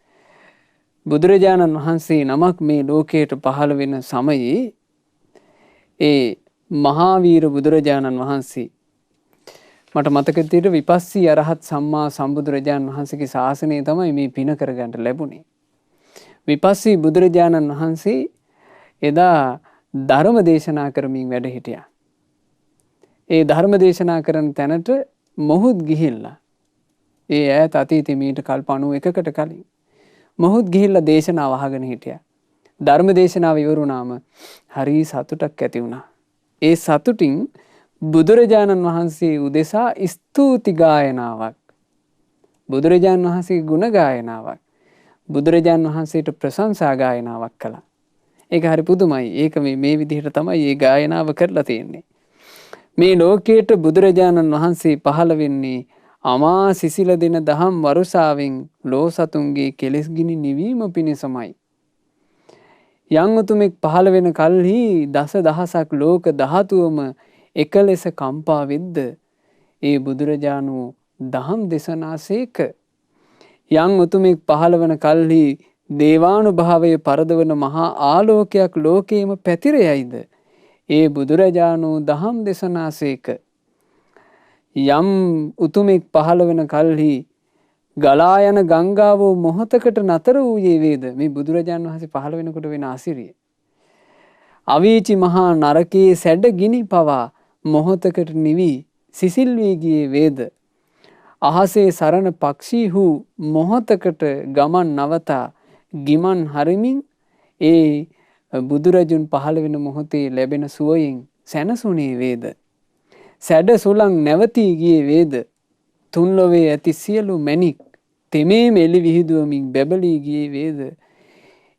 බුදුරජාණන් වහන්සේ නමක් මේ ලෝකයට පහළ වෙන සමයේ ඒ මහාවීර බුදුරජාණන් වහන්සේ මට මතක විදිහට විපස්සී අරහත් සම්මා සම්බුදුරජාණන් වහන්සේගේ ශාසනය තමයි මේ පින කරගන්න ලැබුණේ. විපස්සී බුදුරජාණන් වහන්සේ එදා ධර්ම දේශනා කරමින් වැඩ හිටියා. ඒ ධර්ම දේශනා කරන තැනට මොහුත් ගිහිල්ලා ඒ ඈත අතීතේ මීට කල්ප 91කට කලින් මොහුත් ගිහිල්ලා දේශනාව අහගෙන හිටියා. ධර්ම දේශනාව ඉවරුණාම හරි සතුටක් ඇති වුණා. ඒ සතුටින් බුදුරජාණන් වහන්සේ උදෙසා ස්තුති ගායනාවක්, බුදුරජාණන් වහන්සේගේ ගුණ ගායනාවක්, බුදුරජාණන් වහන්සේට ප්‍රශංසා ගායනාවක් කළා. ඒක හරි පුදුමයි. ඒක මේ විදිහට තමයි මේ ගායනාව කරලා තියෙන්නේ. මේ ලෝකයට බුදුරජාණන් වහන්සේ පහළ වෙන්නේ අමා සිසිල දින දහම් වරුසාවෙන් ලෝ සතුන්ගේ කෙලෙස් ගිනි නිවීම පිණිසමයි. යම් උතුමෙක් පහළ වෙන කල්හි දස දහසක් ලෝක ධාතුවම එක ලෙස කම්පා වෙද්ද ඒ බුදුරජාණෝ දහම් දේශනාසේක. යම් උතුමෙක් පහළ වන කල්හි දේවානුභාවය පරදවන මහා ආලෝකයක් ලෝකේම පැතිර යයිද ඒ බුදුරජාණෝ දහම් දේශනාසේක. යම් උතුමෙක් පහළ වෙන කල්හි ගලා යන ගංගාවෝ මොහොතකට නතර වූයේ වේද මේ බුදුරජාණන් වහන්සේ පහළ වෙනකොට වෙන අසිරිය. අවීචි මහා නරකයේ සැඩ ගිනි පවා මොහොතකට නිවි සිසිල් වී ගියේ වේද. අහසේ සරණ පක්ෂීහු මොහොතකට ගමන් නවතා ගිමන් හරිමින් ඒ බුදුරජුන් පහළ වෙන මොහොතේ ලැබෙන සුවයෙන් සැනසුනේ වේද. සැඩ සුළං නැවතී ගියේ වේද. තුන්ලොවේ ඇති සියලු මැණික් තෙමේ මෙලි විහිදුවමින් බැබලී ගියේ වේද.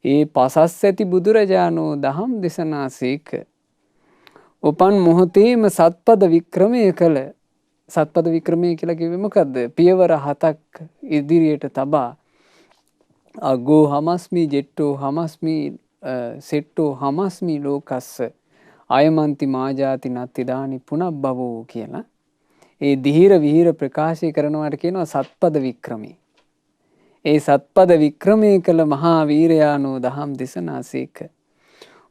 ඒ පසස් ඇති බුදුරජාණෝ දහම් දේශනාසේක. උපන් මොහොතේම සත්පද වික්‍රමය කළ. සත්පද වික්‍රමය කියලා කිව්වේ මොකද්ද? පියවර 7ක් ඉදිරියට තබා අගෝ හමස්මි ජෙට්ටෝ හමස්මි සෙට්ටෝ හමස්මි ලෝකස්ස අයමන්ති මාජාති නත්තිදානි පුනබ්බවෝ කියලා ඒ දිහිර විහිර ප්‍රකාශය කරනවාට කියනවා සත්පද වික්‍රමී. ඒ සත්පද වික්‍රමය කළ මහා වීරයාණෝ දහම් දේශනාසේක.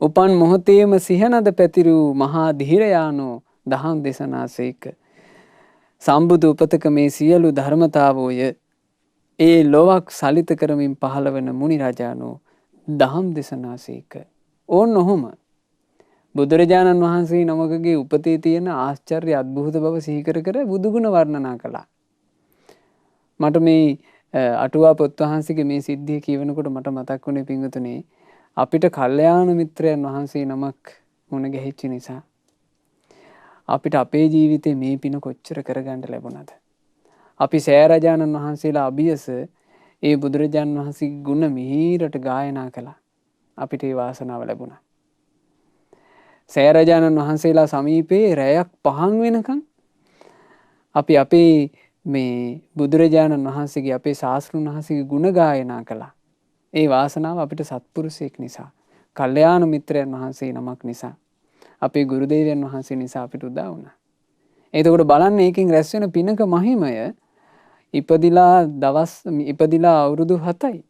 උපන් මොහොතේම සිහනද පැතිරූ මහා දිහිරයාණෝ දහම් දේශනාසේක. සම්බුදු උපතක මේ සියලු ධර්මතාවෝය ඒ ලොවක් සලිත කරමින් පහළ වන මුනි රජාණෝ දහම් දේශනාසේක. ඕන්න ඔහොම බුදුරජාණන් වහන්සේ නමකගේ උපතේ තියෙන ආශ්චර්ය අద్භූත බව සිහි කර කර බුදුගුණ වර්ණනා කළා. මට මේ අටුවා පොත් වහන්සේගේ මේ සිද්ධිය කියවනකොට මට මතක් වුණේ පින්වතුනි අපිට කල්යාණ මිත්‍රයන් වහන්සේ නමක් මුණ ගැහිච්ච නිසා අපිට අපේ ජීවිතේ මේ පින කොච්චර කරගන්න ලැබුණාද? අපි සෑරජානන් වහන්සේලා අභියස ඒ බුදුරජාණන් වහන්සේගේ ගුණ මිහිරට ගායනා කළා. අපිට ඒ වාසනාව ලැබුණා. සෑරජානන් වහන්සේලා සමීපේ රැයක් පහන් වෙනකන් අපි අපේ මේ බුදුරජාණන් වහන්සේගේ අපේ ශාස්ත්‍රඥ වහන්සේගේ ගුණ ගායනා කළා. ඒ වාසනාව අපිට සත්පුරුෂයෙක් නිසා, කල්යාණ මිත්‍රයන් වහන්සේ නමක් නිසා, අපේ ගුරුදේවයන් වහන්සේ නිසා අපිට උදා වුණා. එතකොට බලන්න ඒකෙන් රැස් වෙන පිනක මහිමය. ඉපදිලා අවුරුදු 7යි.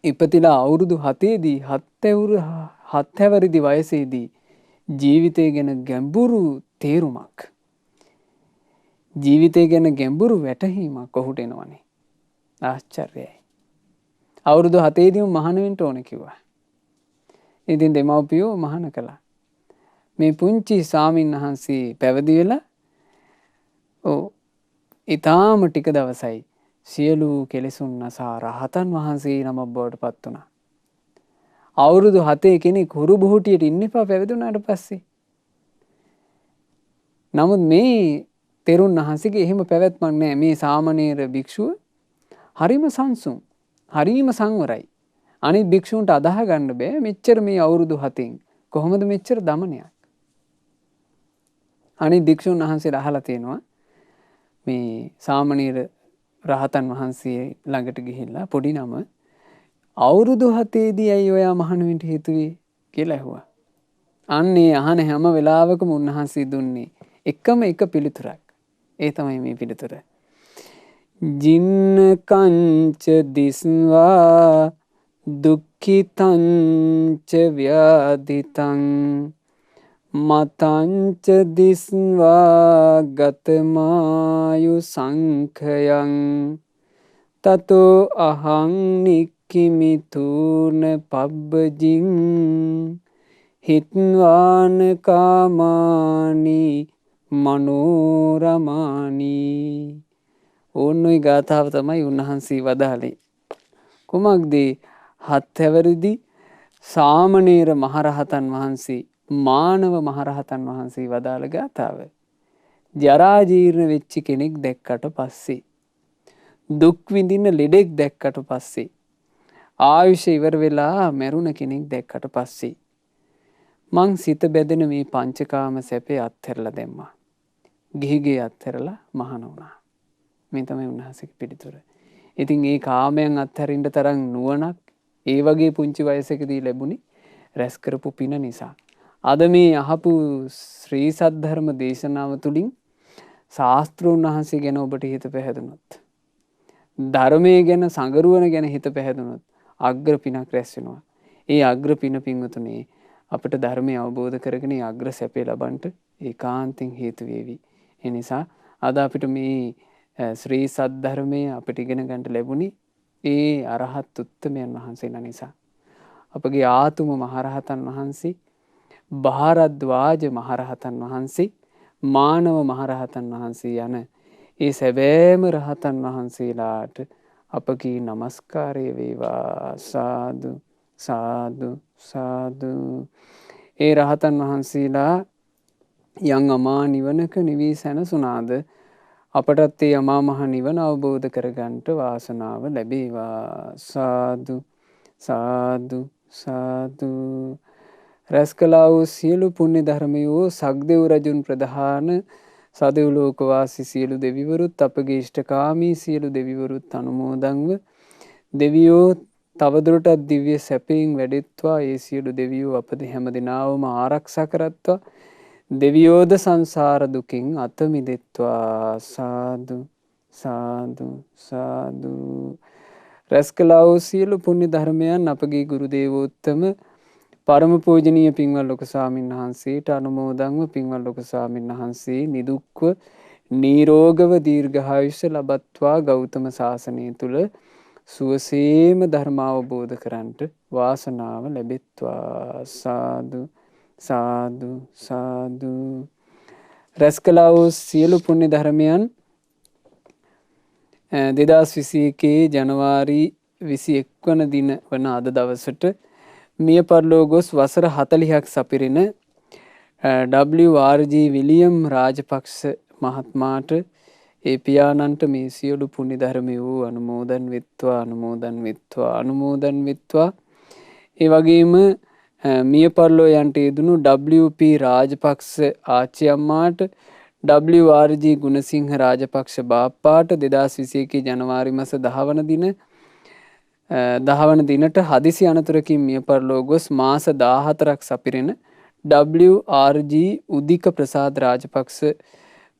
ඉපදිලා අවුරුදු 7ේදී 7 හැවිරිදි වයසේදී ජීවිතය ගැන ගැඹුරු තේරුමක්, ජීවිතය ගැන ගැඹුරු වැටහීමක් ඔහුට එනවනේ. ආශ්චර්යයි. අවුරුදු 7ේදීම මහාන වෙන්න ඕන කිව්වා. ඉතින් දෙමව්පියෝ මහාන කළා. මේ පුංචි ස්වාමීන් වහන්සේ පැවිදි වෙලා ඊටාම ටික දවසයි සියලු කෙලෙසුන් නසා රහතන් වහන්සේ නමක් බවට පත් වුණා. අවුරුදු 7 කෙනෙක් හුරු බුහුටියට ඉන්න එපා පැවිදි වුණාට පස්සේ. නමුත් මේ තෙරුන් වහන්සේගේ එහෙම පැවැත්මක් නැහැ. මේ සාමණේර භික්ෂුව හරිම සංසුන්, හරිම සංවරයි. අනිත් භික්ෂුන්ට අදාහ ගන්න බෑ මෙච්චර මේ අවුරුදු 7න් කොහොමද මෙච්චර දමනයක්. අනිත් භික්ෂුන් වහන්සේලා අහලා තියෙනවා මේ සාමණේර රහතන් වහන්සේ ළඟට ගිහිල්ලා පොඩි නම අවුරුදු 7ේදී ඇයි ඔයා මහාන වෙන්න හේතුවේ කියලා ඇහුවා. අන්නේ අහන හැම වෙලාවකම උන්වහන්සේ දුන්නේ එකම එක පිළිතුරක්. ඒ තමයි මේ පිළිතුර. ජින්න කංච දිස්වා දුක්ඛිතංච ව්‍යාධිතං මතංච දිස්වා ගතමායු සංඛයං තතෝ අහං නික්ඛිමිතුන පබ්බජින් හිත්වාන කාමානි මනෝරමානි. ඕන්නොයි ගාථාව තමයි උන්වහන්සේ වදාළේ. කුමක්ද? හත්හැවරිදි සාමණේර මහරහතන් වහන්සේ මානව මහරහතන් වහන්සේ වදාළ ගාථාව. ජරා ජීර්ණ වෙච්ච කෙනෙක් දැක්කට පස්සේ, දුක් විඳින ලෙඩෙක් දැක්කට පස්සේ, ආයුෂ ඉවර වෙලා මැරුණ කෙනෙක් දැක්කට පස්සේ මං සිත බැදෙන මේ පංචකාම සැපේ අත්හැරලා දැම්මා. ගිහිගේ අත්හැරලා මහාන වුණා. මේ තමයි උන්වහන්සේගේ පිළිතුර. ඉතින් ඒ කාමයන් අත්හැරින්න තරම් නුවණක් ඒ වගේ පුංචි වයසකදී ලැබුණේ රැස් කරපු පින නිසා. අද මේ අහපු ශ්‍රී සද්ධර්ම දේශනාව තුළින් ශාස්ත්‍රූන් වහන්සේ ගැන ඔබට හිත පැහැදුනොත්, ධර්මයේ ගැන සංගරුවන ගැන හිත පැහැදුනොත් අග්‍ර පිනක් රැස් වෙනවා. ඒ අග්‍ර පින පින්වතුනේ අපිට ධර්මය අවබෝධ කරගෙන අග්‍ර සැපේ ලබන්නට ඒකාන්තයෙන් හේතු වේවි. ඒ නිසා අද අපිට මේ ශ්‍රී සද්ධර්මයේ අපිට ඉගෙන ගන්න ලැබුණේ ඒ අරහත් උත්තමයන් වහන්සේලා නිසා. අපගේ ආතුම මහරහතන් වහන්සේ, භාරද්වාජ මහරහතන් වහන්සේ, මානව මහරහතන් වහන්සේ යන ඒ සැබෑම රහතන් වහන්සේලාට අපගේ নমස්කාරය වේවා. සාදු සාදු සාදු. ඒ රහතන් වහන්සේලා යම් අමා නිවනක නිවී සැනසුණාද අපටත් ඒ අමා මහ නිවන අවබෝධ කරගන්නට වාසනාව ලැබේවා. සාදු සාදු සාදු. රැස් කළා වූ සියලු පුණ්‍ය ධර්මයෝ සක්දෙව් රජුන් ප්‍රධාන සදෙව් ලෝකවාසී සියලු දෙවිවරුත් අපගේ ඉෂ්ඨකාමී සියලු දෙවිවරුත් අනුමෝදන්ව දෙවියෝ තවදුරටත් දිව්‍ය සැපයෙන් වැඩෙත්වා. ඒ සියලු දෙවියෝ අපද හැම දිනාවම ආරක්ෂා කරත්වා. දෙවියෝද සංසාර දුකින් අත මිදෙත්වා. සාදු සාදු සාදු. රැස් කළා වූ සියලු පුණ්‍ය ධර්මයන් අපගේ ගුරු දේවෝත්තම පරම පූජනීය පින්වත් ලොකු ස්වාමීන් වහන්සේට අනුමෝදන්ව පින්වත් ලොකු ස්වාමීන් වහන්සේ නිදුක්ව නිරෝගව දීර්ඝායුෂ ලබත්වා. ගෞතම සාසනය තුල සුවසේම ධර්ම අවබෝධ කරන්ට වාසනාව ලැබෙත්වා. සාදු සාදු සාදු. රැස් කළා වූ සියලු පුණ්‍ය ධර්මයන් 2021 ජනවාරි 21 වන දින වන අද දවසට මිය පරලෝ ගොස් වසර 40ක් සපිරෙන WRG විලියම් රාජපක්ෂ මහත්මයාට ඒ පියාණන්ට මේ සියලු පුණ්‍ය ධර්මය වූ අනුමෝදන් වෙත්වා. අනුමෝදන් වෙත්වා. අනුමෝදන් වෙත්වා. ඒ වගේම මිය පරලෝ යන්ට යෙදුණු WP රාජපක්ෂ ආච්චි අම්මාට, WRG ගුණසිංහ රාජපක්ෂ බාප්පාට 2021 ජනවාරි මාස 10 වන දිනට හදිසි අනතුරකින් මිය පරලෝ ගොස් මාස 14ක් සපිරෙන WRG උදික ප්‍රසාද් රාජපක්ෂ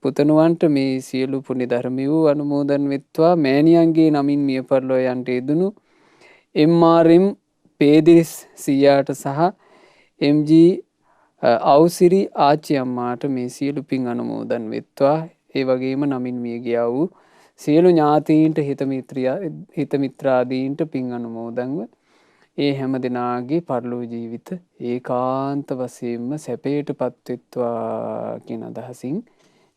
පුතණුවන්ට මේ සියලු පුණ්‍ය ධර්මය වූ අනුමෝදන් වෙත්වා. මෑණියන්ගේ නමින් මිය පරලෝ යන්ට යෙදුණු MRM පේදිරිස් සීයාට සහ MG අවසිරි ආච්චි අම්මාට මේ සියලු පින් අනුමෝදන් වෙත්වා. ඒ වගේම නමින් මිය ගියා වූ සියලු ඥාතීන්ට හිත මිත්‍රාදීන්ට පින් අනුමෝදන්ව ඒ හැම දෙනාගේ පරලෝ ජීවිත ඒකාන්ත වශයෙන්ම සැපයටපත් වෙත්වා කියන අදහසින්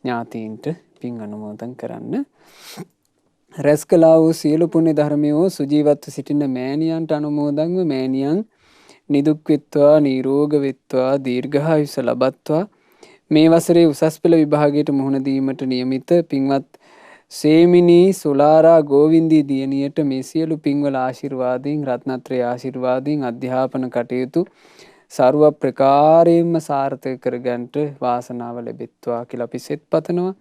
ඥාතීන්ට පින් අනුමෝදන් කරන්න. රැස් කළා වූ සියලු පුණ්‍ය ධර්මයෝ සුජීවත්ව සිටින මෑණියන්ට අනුමෝදන්ව මෑණියන් නිදුක් වෙත්වා, නිරෝග වෙත්වා, දීර්ඝායුෂ ලබත්වා. මේ වසරේ උසස් පෙළ විභාගයට මුහුණ දීමට නියමිත පින්වත් සේමිනී සුලාරා ගෝවින්දී දියණියට මේ සියලු පින්වල ආශිර්වාදයෙන්, රත්නත්‍රය ආශිර්වාදයෙන් අධ්‍යාපන කටයුතු ਸਰව ප්‍රකාරයෙන්ම සාර්ථක කරගන්නට වාසනාව ලැබෙත්වා කියලා අපි සෙත් පතනවා.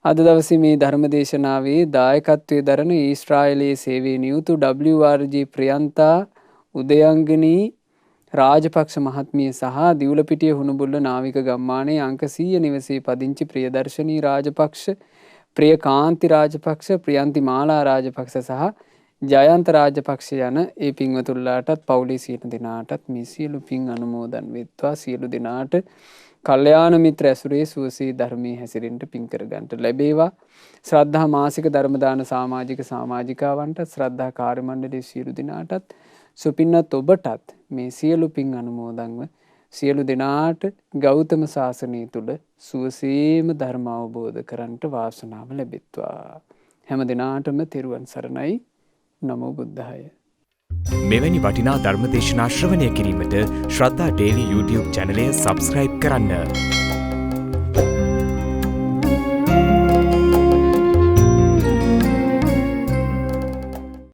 අද දවසේ මේ ධර්ම දේශනාවේ දායකත්වයේ දරන ඊශ්‍රායලයේ සේවයේ නියුතු WRG ප්‍රියන්තා, උදයංගනී, රාජපක්ෂ මහත්මිය සහ දිවුලපිටිය හුණුබුල්ල නාවික ගම්මානයේ අංක 100 නිවසේ පදිංචි ප්‍රියදර්ශනී රාජපක්ෂ, ප්‍රියකාන්ති රාජපක්ෂ, ප්‍රියන්ති මාලා රාජපක්ෂ සහ ජයන්ත රාජපක්ෂ යන ඒ පින්වතුන්ලාටත් පවුලේ සියලු දෙනාටත් මේ සියලු පින් අනුමෝදන් වෙත්වා. සියලු දෙනාට කල්යාණ මිත්‍ර ඇසුරේ සුවසේ ධර්මයේ හැසිරෙන්න පින් කරගන්නට ලැබේවා. ශ්‍රද්ධා මාසික ධර්ම දාන සමාජිකාවන්ට, ශ්‍රද්ධා කාර්ය මණ්ඩලයේ සියලු දෙනාටත්, සුපින්නත් ඔබටත් මේ සියලු පින් අනුමෝදන්ව සියලු දෙනාට ගෞතම සාසනය තුල සුවසේම ධර්ම අවබෝධ කරන්නට වාසනාව ලැබෙත්වා. හැම දිනාටම තෙරුවන් සරණයි. නමෝ බුද්ධාය. මෙවැනි වටිනා ධර්ම දේශනා ශ්‍රවණය කිරීමට ශ්‍රද්ධා ඩේලි YouTube චැනලය සබ්ස්ක්‍රයිබ් කරන්න.